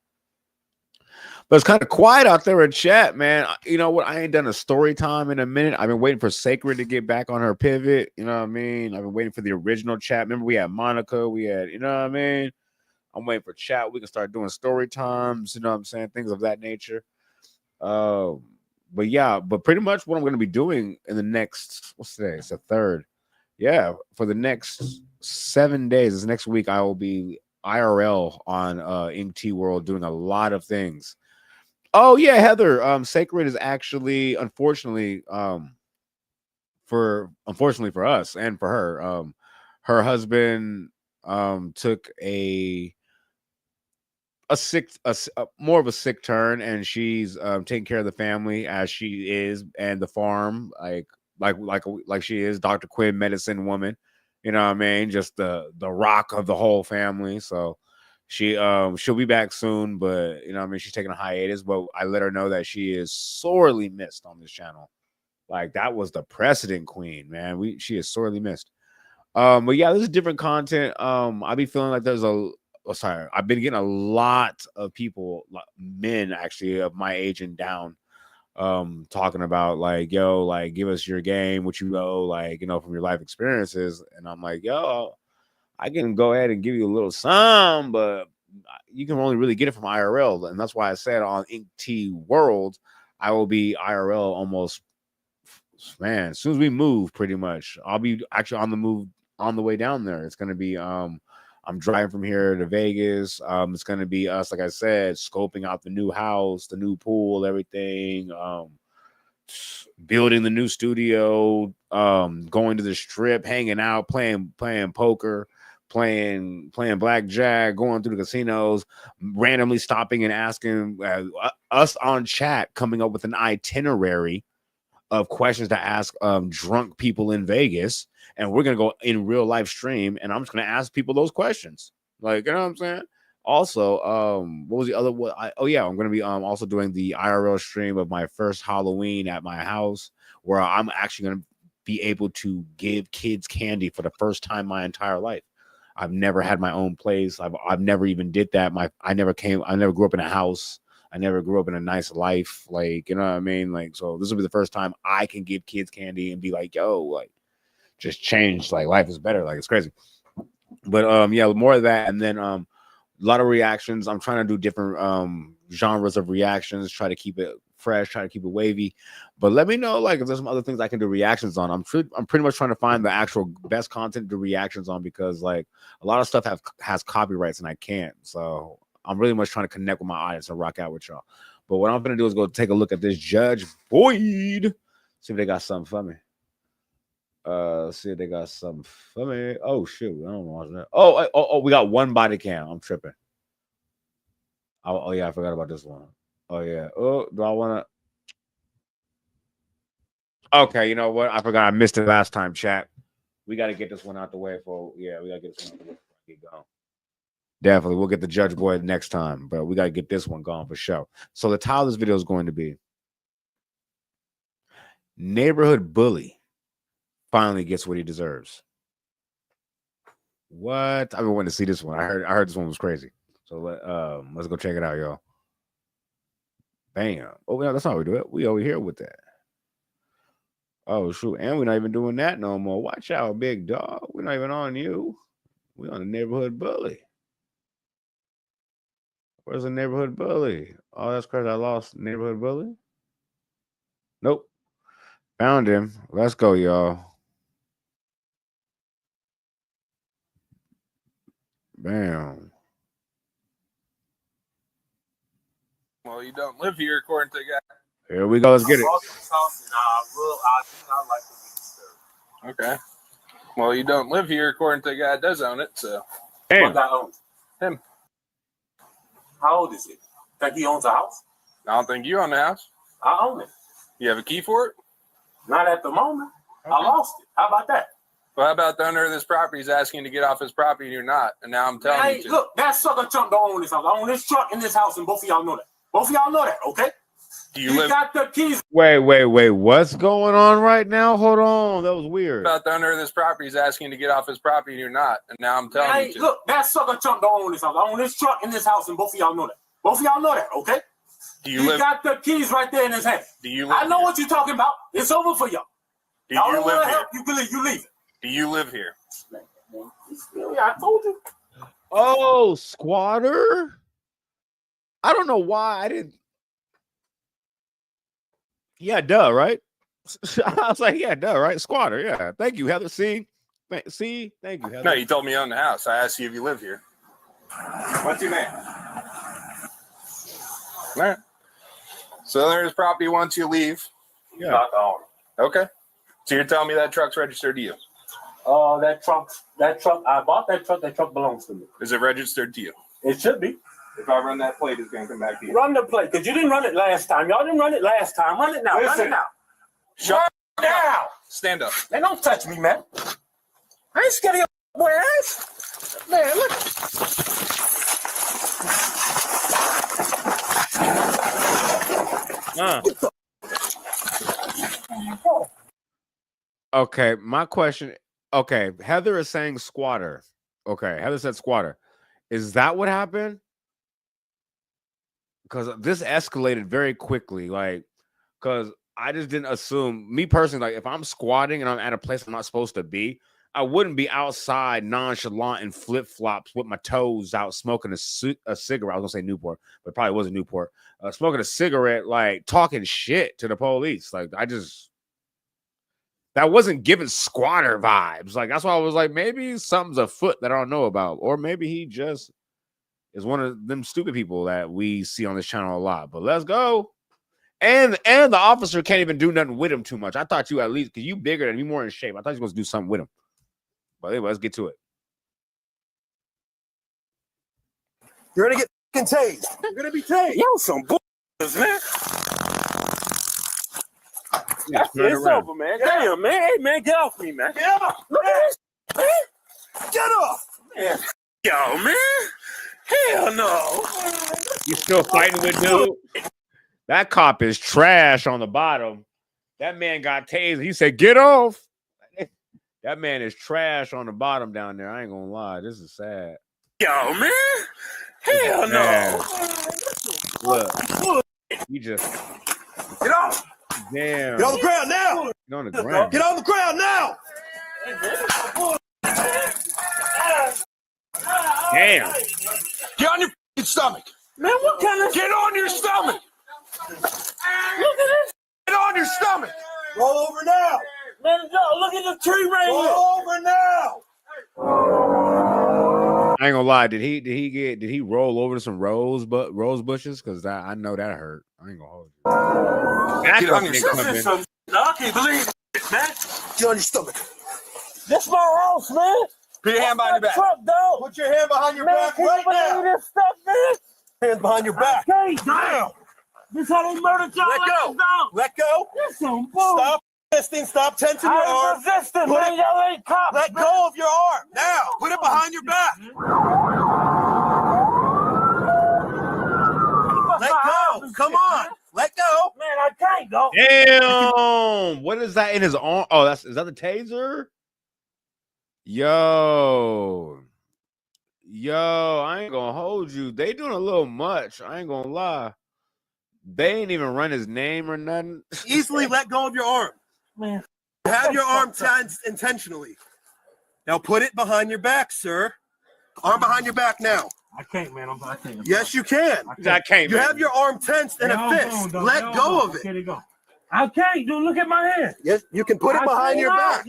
But it's kind of quiet out there in chat, man. You know what? I ain't done a story time in a minute. I've been waiting for Sacred to get back on her pivot. You know what I mean? I've been waiting for the original chat. Remember, we had Monica. We had, you know what I mean? I'm waiting for chat. We can start doing story times. You know what I'm saying? Things of that nature. But pretty much what I'm going to be doing in the next, what's today? It's the 3rd. Yeah, for the next 7 days, this next week, I will be IRL on Ink T World doing a lot of things. Oh yeah, Heather. Sacred is actually, unfortunately for us and for her, her husband took more of a sick turn, and she's taking care of the family as she is, and the farm, like she is Dr. Quinn, medicine woman. You know what I mean? Just the rock of the whole family. So she'll be back soon, but you know what I mean, she's taking a hiatus. But I let her know that she is sorely missed on this channel. Like, that was the precedent queen, man. She is sorely missed. But yeah, this is different content. I be feeling like there's I've been getting a lot of people, men actually of my age and down, talking about like, yo, like, give us your game, what you know, like, you know, from your life experiences. And I'm like, yo, I can go ahead and give you a little some, but you can only really get it from IRL. And that's why I said on Ink T World, I will be IRL almost, man, as soon as we move, pretty much. I'll be actually on the move on the way down there. It's going to be, I'm driving from here to Vegas. It's going to be us, like I said, scoping out the new house, the new pool, everything, building the new studio, going to the strip, hanging out, playing poker, playing blackjack, going through the casinos, randomly stopping and asking us on chat, coming up with an itinerary of questions to ask drunk people in Vegas, and we're gonna go in real live stream, and I'm just gonna ask people those questions. Like, you know what I'm saying? Also, what was the other one? I'm gonna be also doing the IRL stream of my first Halloween at my house, where I'm actually gonna be able to give kids candy for the first time my entire life. I've never had my own place. I've never even did that. I never grew up in a house. I never grew up in a nice life. Like, you know what I mean? Like, so this will be the first time I can give kids candy and be like, yo, like, just change. Like, life is better. Like, it's crazy. But yeah, more of that. And then a lot of reactions. I'm trying to do different genres of reactions, try to keep it fresh, try to keep it wavy. But let me know, like, if there's some other things I can do reactions on. I'm pretty much trying to find the actual best content to do reactions on, because like a lot of stuff has copyrights and I can't. So I'm really much trying to connect with my audience and rock out with y'all. But what I'm gonna do is go take a look at this Judge Boyd. See if they got something for me. See if they got something for me. Oh shoot, I don't know that. Oh, we got one body cam. I'm tripping. Oh yeah, I forgot about this one. Oh yeah. Oh, do I want to? Okay, you know what? I forgot. I missed it last time. Chat. We got to get this one out the way we got to get this one out the way before I get going. Definitely, we'll get the Judge Boyd next time, but we got to get this one gone for sure. So the title of this video is going to be Neighborhood Bully finally gets what he deserves. What? I've been wanting to see this one. I heard this one was crazy. So let's go check it out, y'all. Bam. Oh, yeah, that's how we do it. We over here with that. Oh, shoot. And we're not even doing that no more. Watch out, big dog. We're not even on you. We're on the Neighborhood Bully. Where's the Neighborhood Bully? Oh, that's crazy. I lost Neighborhood Bully. Nope. Found him. Let's go, y'all. Bam. Well, you don't live here, according to the guy. Here we go. Let's get it. Okay. Well, you don't live here, according to the guy that does own it, so. Damn. What guy owns? Him. How old is he? Think he owns a house? I don't think you own the house. I own it. You have a key for it? Not at the moment. I lost it. How about that? Well, how about the owner of this property is asking to get off his property and you're not, and now I'm telling you to. Look, that sucker chump don't own this house. I own this truck and this house, and both of y'all know that. Both of y'all know that, okay? Do you live? Got the keys. Wait. What's going on right now? Hold on. That was weird. About the owner of this property is asking to get off his property and you're not, and now I'm telling you to. Look, that sucker chump don't own this house. I own this truck and this house, and both of y'all know that. Both of y'all know that, okay? Do you live? Got the keys right there in his hand. Do you live? I know what you're talking about. It's over for y'all. Do Y'all you don't live want to here? help. You leave it. Do you live here? I told you. Oh, squatter. I don't know why I didn't. Yeah, duh, right? I was like, yeah, duh, right? Squatter, yeah. Thank you, Heather. See, thank you, Heather. No, you told me you own the house. I asked you if you live here. What's your name? All right. So there's property once you leave. Yeah. Not the owner. Okay. So you're telling me that truck's registered to you? That truck, I bought that truck belongs to me. Is it registered to you? It should be. If I run that plate, it's going to come back to you. Run the plate, because you didn't run it last time. Y'all didn't run it last time. Run it now. Listen. Run it now. Shut Run now. Stand up. Man, don't touch me, man. I ain't scared of your boy ass. Man, look. Okay, my question. Okay, Heather is saying squatter. Okay, Heather said squatter. Is that what happened? Because this escalated very quickly. Like, because I just didn't assume. Me personally, like, if I'm squatting and I'm at a place I'm not supposed to be, I wouldn't be outside nonchalant in flip flops with my toes out, smoking a cigarette. I was gonna say Newport, but it probably wasn't Newport. Smoking a cigarette, like talking shit to the police. Like, that wasn't giving squatter vibes. Like, that's why I was like, maybe something's afoot that I don't know about, or maybe he just is one of them stupid people that we see on this channel a lot. But let's go. And the officer can't even do nothing with him too much. I thought you at least, because you bigger than me, more in shape. I thought you was supposed to do something with him. But anyway, let's get to it. You're going to get tased. You're going to be tased. Yo, some bullshit, man. It's over, man. Damn, man. Hey, man, get off me, man. Get off. Look at this, man. Get off. Man. Yo, man. Hell no. You still fighting with dude? That cop is trash on the bottom. That man got tased. He said, get off. That man is trash on the bottom down there. I ain't gonna lie. This is sad. Yo, man. Hell no. Look. You just get off. Damn. Get on the ground now. Get on the ground. Get on the ground now. Damn. Get on your stomach. Man, what kind of... Get on your stomach. Look at this. Get on your stomach. Roll over now. Man, no, look at the tree right here. Roll over now. I ain't gonna lie. Did he roll over to some rose bushes? Because I know that hurt. I ain't gonna hold you. Get on your stomach. I can't believe it, man. Get on your stomach. This my house, man. Put your hand behind your back. Truck, dog. Put your hand behind your back right now. This stuff, man. Hands behind your back. Okay, damn. This how they murdered y'all. Let go. Let go. This some bull. Stop resisting. Stop tensing your arm. Resisting, man. Y'all ain't cops. Let go of your arm. Now. Put it behind your back. Let go. Come on. Let go. Man, I can't go. Damn. What is that in his arm? Oh, is that the taser? Yo, I ain't gonna hold you. They doing a little much. I ain't gonna lie. They ain't even run his name or nothing. Easily let go of your arm. Man. Have your arm tensed intentionally. Now put it behind your back, sir. Arm behind your back now. I can't, man. I can't. Yes, you can. I can't. You have your arm tensed in a fist. Let go of it. Here you go. I can't, dude. Look at my hand. Yes, you can put it behind your back.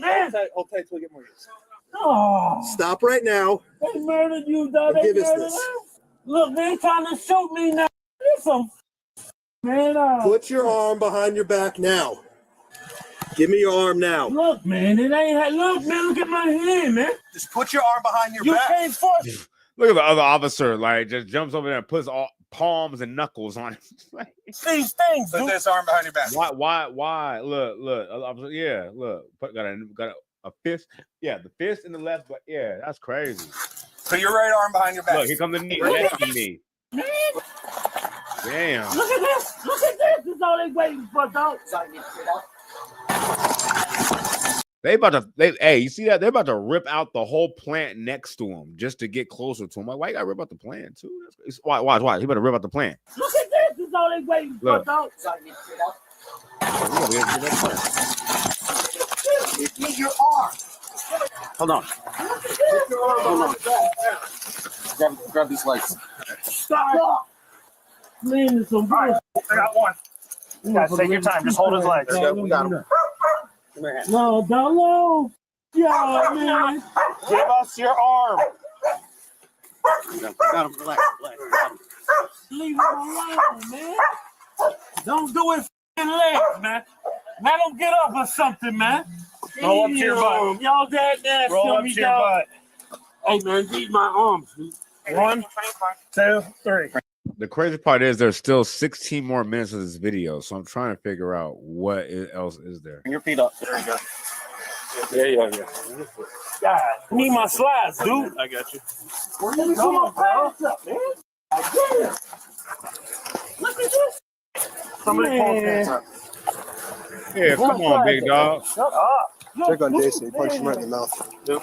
Hold tight till we get more use. Oh. Stop right now. They murdered you, dog. Give us this. Look, they trying to shoot me now. This some Man, put your arm behind your back now. Give me your arm now. Look, man, it ain't. Look, man, look at my hand, man. Just put your arm behind your back. You can't force. Look at the other officer, like, just jumps over there and puts all palms and knuckles on it. These things. Put this arm behind your back. Why? Look. Yeah, look. Got a fist. Yeah, the fist in the left, but yeah, that's crazy. Put your right arm behind your back. Look, here comes the knee. Left knee. Man, Damn. look at this. Look at this. This is all they waiting for, dog. They about to. Hey, you see that? They're about to rip out the whole plant next to him just to get closer to him. Like, why you gotta rip out the plant too? Watch. He better rip out the plant. Look at this. This is all they waiting for, Look. dog. Get your arm. Hold on. Get your arm behind your back. Grab these legs. Stop. Man, some bullshit. I got one. You guys take your time. Just hold his legs. We got him. Come here. No, don't know. Yeah, man. Give us your arm. Got him. Relax. Leave him alone, man. Don't do it f***ing legs, man. Now don't get up or something, man. Roll up to your butt. Y'all that nasty Roll on up me, to your dog. butt. Hey, man, these my arms. 1, 2, 3. The crazy part is there's still 16 more minutes of this video, so I'm trying to figure out what else is there. Bring your feet up. There you go. Yeah. God, I need my slides, dude. I got you. Where you going, bro? Man? Yeah. Look at this. Somebody pull his hands up. Yeah, come on, big dog. Shut up. Check on Jason. He punched him right in the mouth. Yep.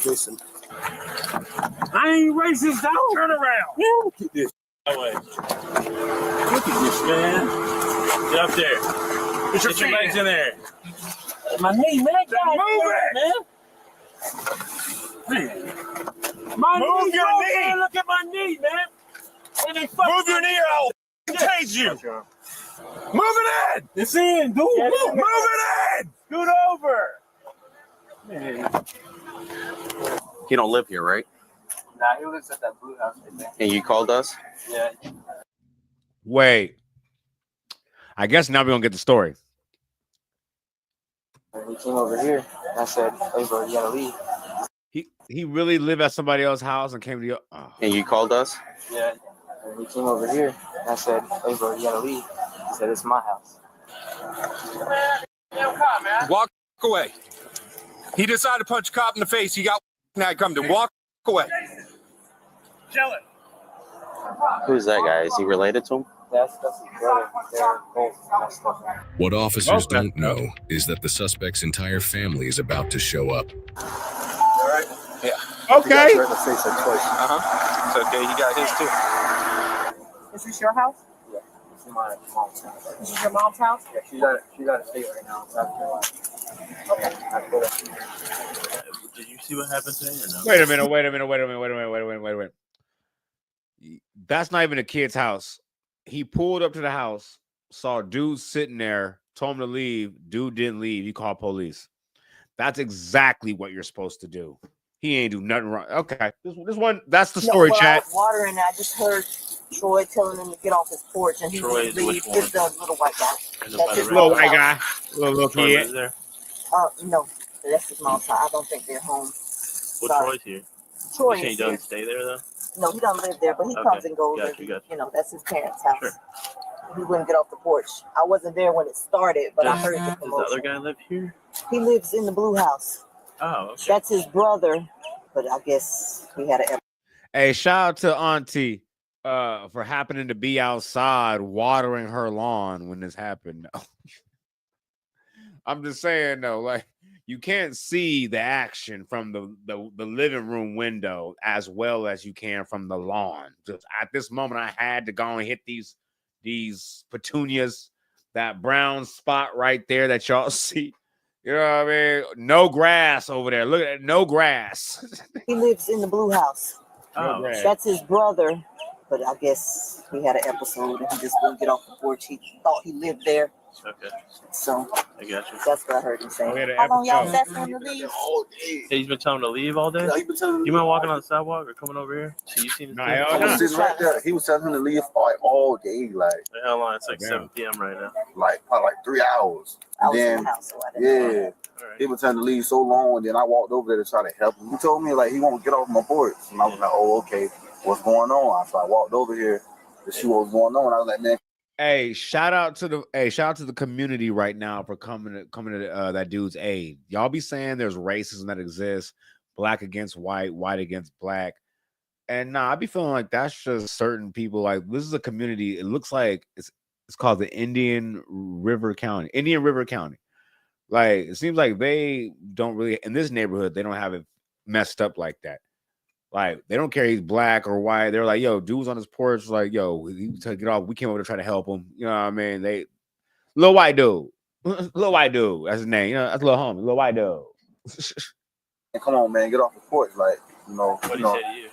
Jason. I ain't racist, dog. Turn around. Look at this. That way. Look at this, man. Get up there. Get your legs in there. My knee, man. God, Move it. man. My Move knee, your bro, knee. Man. Look at my knee, man. And they Move your knee or I'll tase you. Move it in. It's in, dude. Move it in. Scoot over. Man. He don't live here, right? Nah, he lives at that blue house right there. And you called us? Yeah. Wait. I guess now we're gonna get the story. He came over here. And I said, "Hey, bro, you gotta leave." He really lived at somebody else's house and came to your. Oh. And you called us? Yeah. And he came over here. And I said, "Hey, bro, you gotta leave." He said, "It's my house." Walk away. He decided to punch a cop in the face. He got now come to walk away. Kill it. Who's that guy? Is he related to him? That's his brother. They're both messed up. What officers don't know is that the suspect's entire family is about to show up. All right. Yeah. Okay. He got you right in the face like twice. It's okay. He got his too. Is this your house? Yeah. It's my mom's house. This is your mom's house? Yeah, she's at a state right now. South Carolina. Okay. I put it. Did you see what happened today or no? Wait a minute. That's not even a kid's house. He pulled up to the house, saw a dude sitting there, told him to leave. Dude didn't leave. He called police. That's exactly what you're supposed to do. He ain't do nothing wrong. Okay. This one, that's the story, when chat. I was watering, I just heard Troy telling him to get off his porch, and he Troy didn't is leave. which one? It's the little white guy. That's his Little mom's white house. guy. Little Troy kid. lives there? No, that's his mom's house. I don't think they're home. Well, Sorry. Troy's here. Troy You saying is he here. doesn't stay there though? No, he doesn't live there, but he Okay. comes and goes. Got you. You know, that's his parents' house. Sure. He wouldn't get off the porch. I wasn't there when it started, but I Does heard the the commotion. other guy live here? He lives in the blue house. Oh, okay. That's his brother, but I guess we had a. Hey, shout out to Auntie for happening to be outside watering her lawn when this happened. No. I'm just saying though, like you can't see the action from the living room window as well as you can from the lawn. Just at this moment, I had to go and hit these petunias, that brown spot right there that y'all see. You know what I mean? No grass over there. Look at no grass. He lives in the blue house. No grass. That's his brother, but I guess we had an episode and he just wouldn't get off the porch. He thought he lived there. Okay. So I got you. that's what I heard him say. We had an How long y'all episode. sat him to leave? Hey, he's been telling him to leave all day? Yeah, he been telling him to You mind leave walking all on the sidewalk or coming over here? So you seen his Nah, kid? hell I was no. sitting right there. He was telling him to leave all day, like Hell on, it's like Damn. 7 p.m. right now. probably like 3 hours. I was in Then the house, so I didn't know. yeah, All right. he was telling him to leave so long, and then I walked over there to try to help him. He told me like he won't get off my porch, and I was like, oh okay, what's going on? So I walked over here to see what was going on. I was like, man. Hey, shout out to the community right now for coming to that dude's aid. Y'all be saying there's racism that exists, black against white, white against black. And nah, I be feeling like that's just certain people. Like this is a community. It looks like it's called the Indian River County. Like it seems like they don't really in this neighborhood, they don't have it messed up like that. Like they don't care he's black or white. They're like, yo, dude's on his porch, like, yo, he took it off. We came over to try to help him. You know what I mean? They little white dude. Little white dude. That's his name. You know, that's little homie, little white dude. Come on, man, get off the porch, like What did he say to you?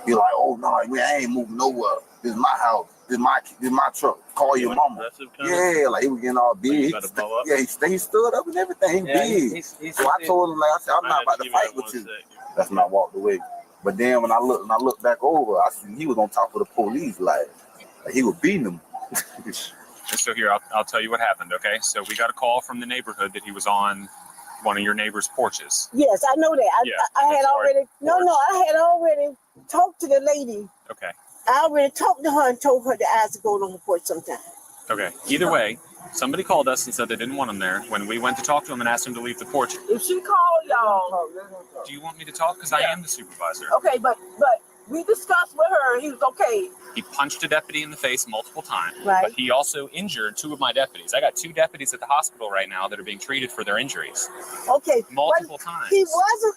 He like, oh no, man, I ain't moving nowhere. This is my house. This is my truck. Call your mama. Yeah, like he was getting all big. He stood up and everything. He big. So I told him, like I said, I'm not about to fight with you. That's when I walked away. But then when I looked back over, I see he was on top of the police, like he was beating them. So here, I'll tell you what happened. Okay, so we got a call from the neighborhood that he was on one of your neighbor's porches. Yes, I know that. I had already talked to the lady. Okay. I already talked to her and told her to ask to go on the porch sometime. Okay. Either way, somebody called us and said they didn't want him there. When we went to talk to him and asked him to leave the porch, If she called y'all, do you want me to talk? Because I am the supervisor. okay, but we discussed with her. He was okay. He punched a deputy in the face multiple times, Right. but he also injured 2 of my deputies. I got 2 deputies at the hospital right now that are being treated for their injuries. Okay. Multiple times. He wasn't.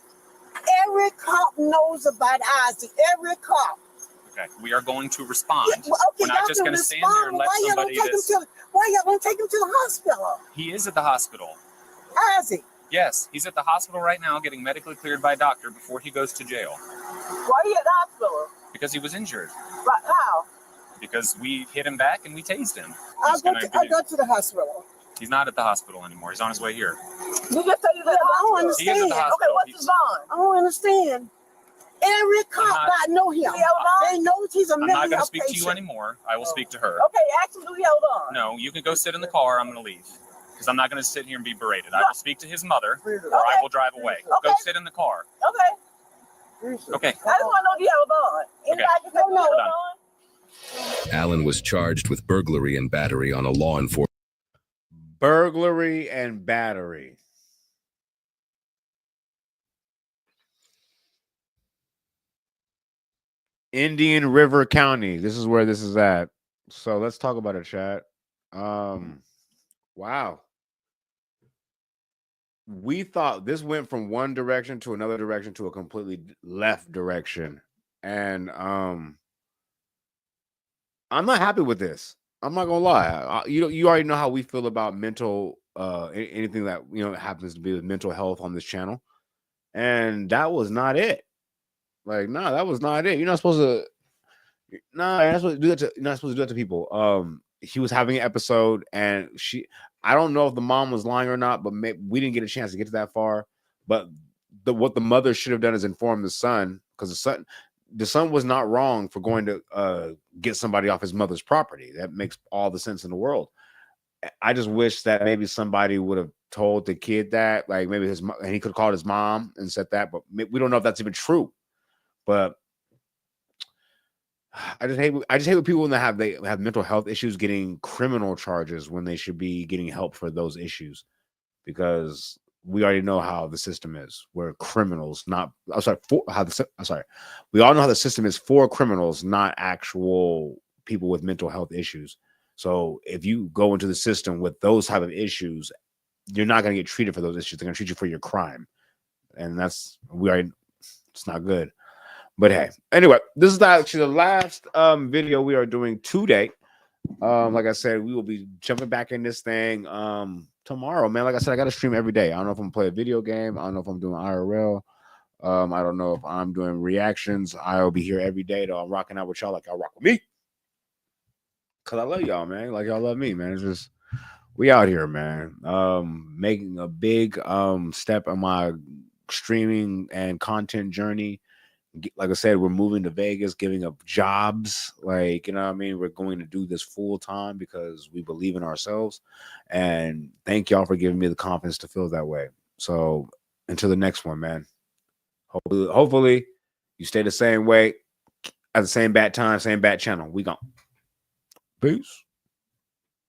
Every cop knows about Isaac. Every cop. Okay, we are going to respond. Yeah, well, okay, We're not y'all just can going to stand here and let Why y'all somebody don't take him to? Why y'all don't take him to the hospital? He is at the hospital. Isaac. Yes, he's at the hospital right now getting medically cleared by a doctor before he goes to jail. Why he at the hospital? Because he was injured. But how? Because we hit him back and we tased him. I'll go to the hospital. He's not at the hospital anymore. He's on his way here. You just say he's at the hospital. I don't He is at understand. the Okay, hospital. what's his bond? I don't understand. Every cop got know him. They knows he's a I'm not mental going to health speak to you patient. anymore. I will speak to her. Okay, ask him to hold on. No, you can go sit in the car. I'm going to leave. Because I'm not going to sit here and be berated. I will speak to his mother or I will drive away. Go sit in the car. Okay. Okay. I just want to know the held on. Anybody can say We're hold done. on? Allen was charged with burglary and battery on a law enforcement. Burglary and battery. Indian River County. This is where this is at. So let's talk about it, chat. Wow. We thought this went from one direction to another direction to a completely left direction. And I'm not happy with this. I'm not gonna lie. You already know how we feel about mental anything that happens to be with mental health on this channel. And that was not it. Like, no, that was not it. You're not supposed to. No, you're not supposed to do that. You're not supposed to do that to people. He was having an episode, and I don't know if the mom was lying or not, but we didn't get a chance to get to that far. But what the mother should have done is inform the son, because the son was not wrong for going to get somebody off his mother's property. That makes all the sense in the world. I just wish that maybe somebody would have told the kid that, like maybe and he could have called his mom and said that, but we don't know if that's even true. But I just hate when people that have mental health issues getting criminal charges when they should be getting help for those issues, because we already know how the system is. We're criminals, we all know how the system is for criminals, not actual people with mental health issues. So if you go into the system with those type of issues, you're not going to get treated for those issues. They're going to treat you for your crime, and it's not good. But hey, anyway, this is actually the last video we are doing today. Like I said, we will be jumping back in this thing tomorrow, man. Like I said, I got to stream every day. I don't know if I'm gonna play a video game. I don't know if I'm doing IRL. I don't know if I'm doing reactions. I'll be here every day, though. I'm rocking out with y'all like y'all rock with me. Cause I love y'all, man. Like y'all love me, man. It's just We out here, man. Making a big step on my streaming and content journey. Like I said, we're moving to Vegas, giving up jobs. Like, you know what I mean? We're going to do this full time because we believe in ourselves. And thank y'all for giving me the confidence to feel that way. So until the next one, man. Hopefully you stay the same way at the same bat time, same bat channel. We gone. Peace.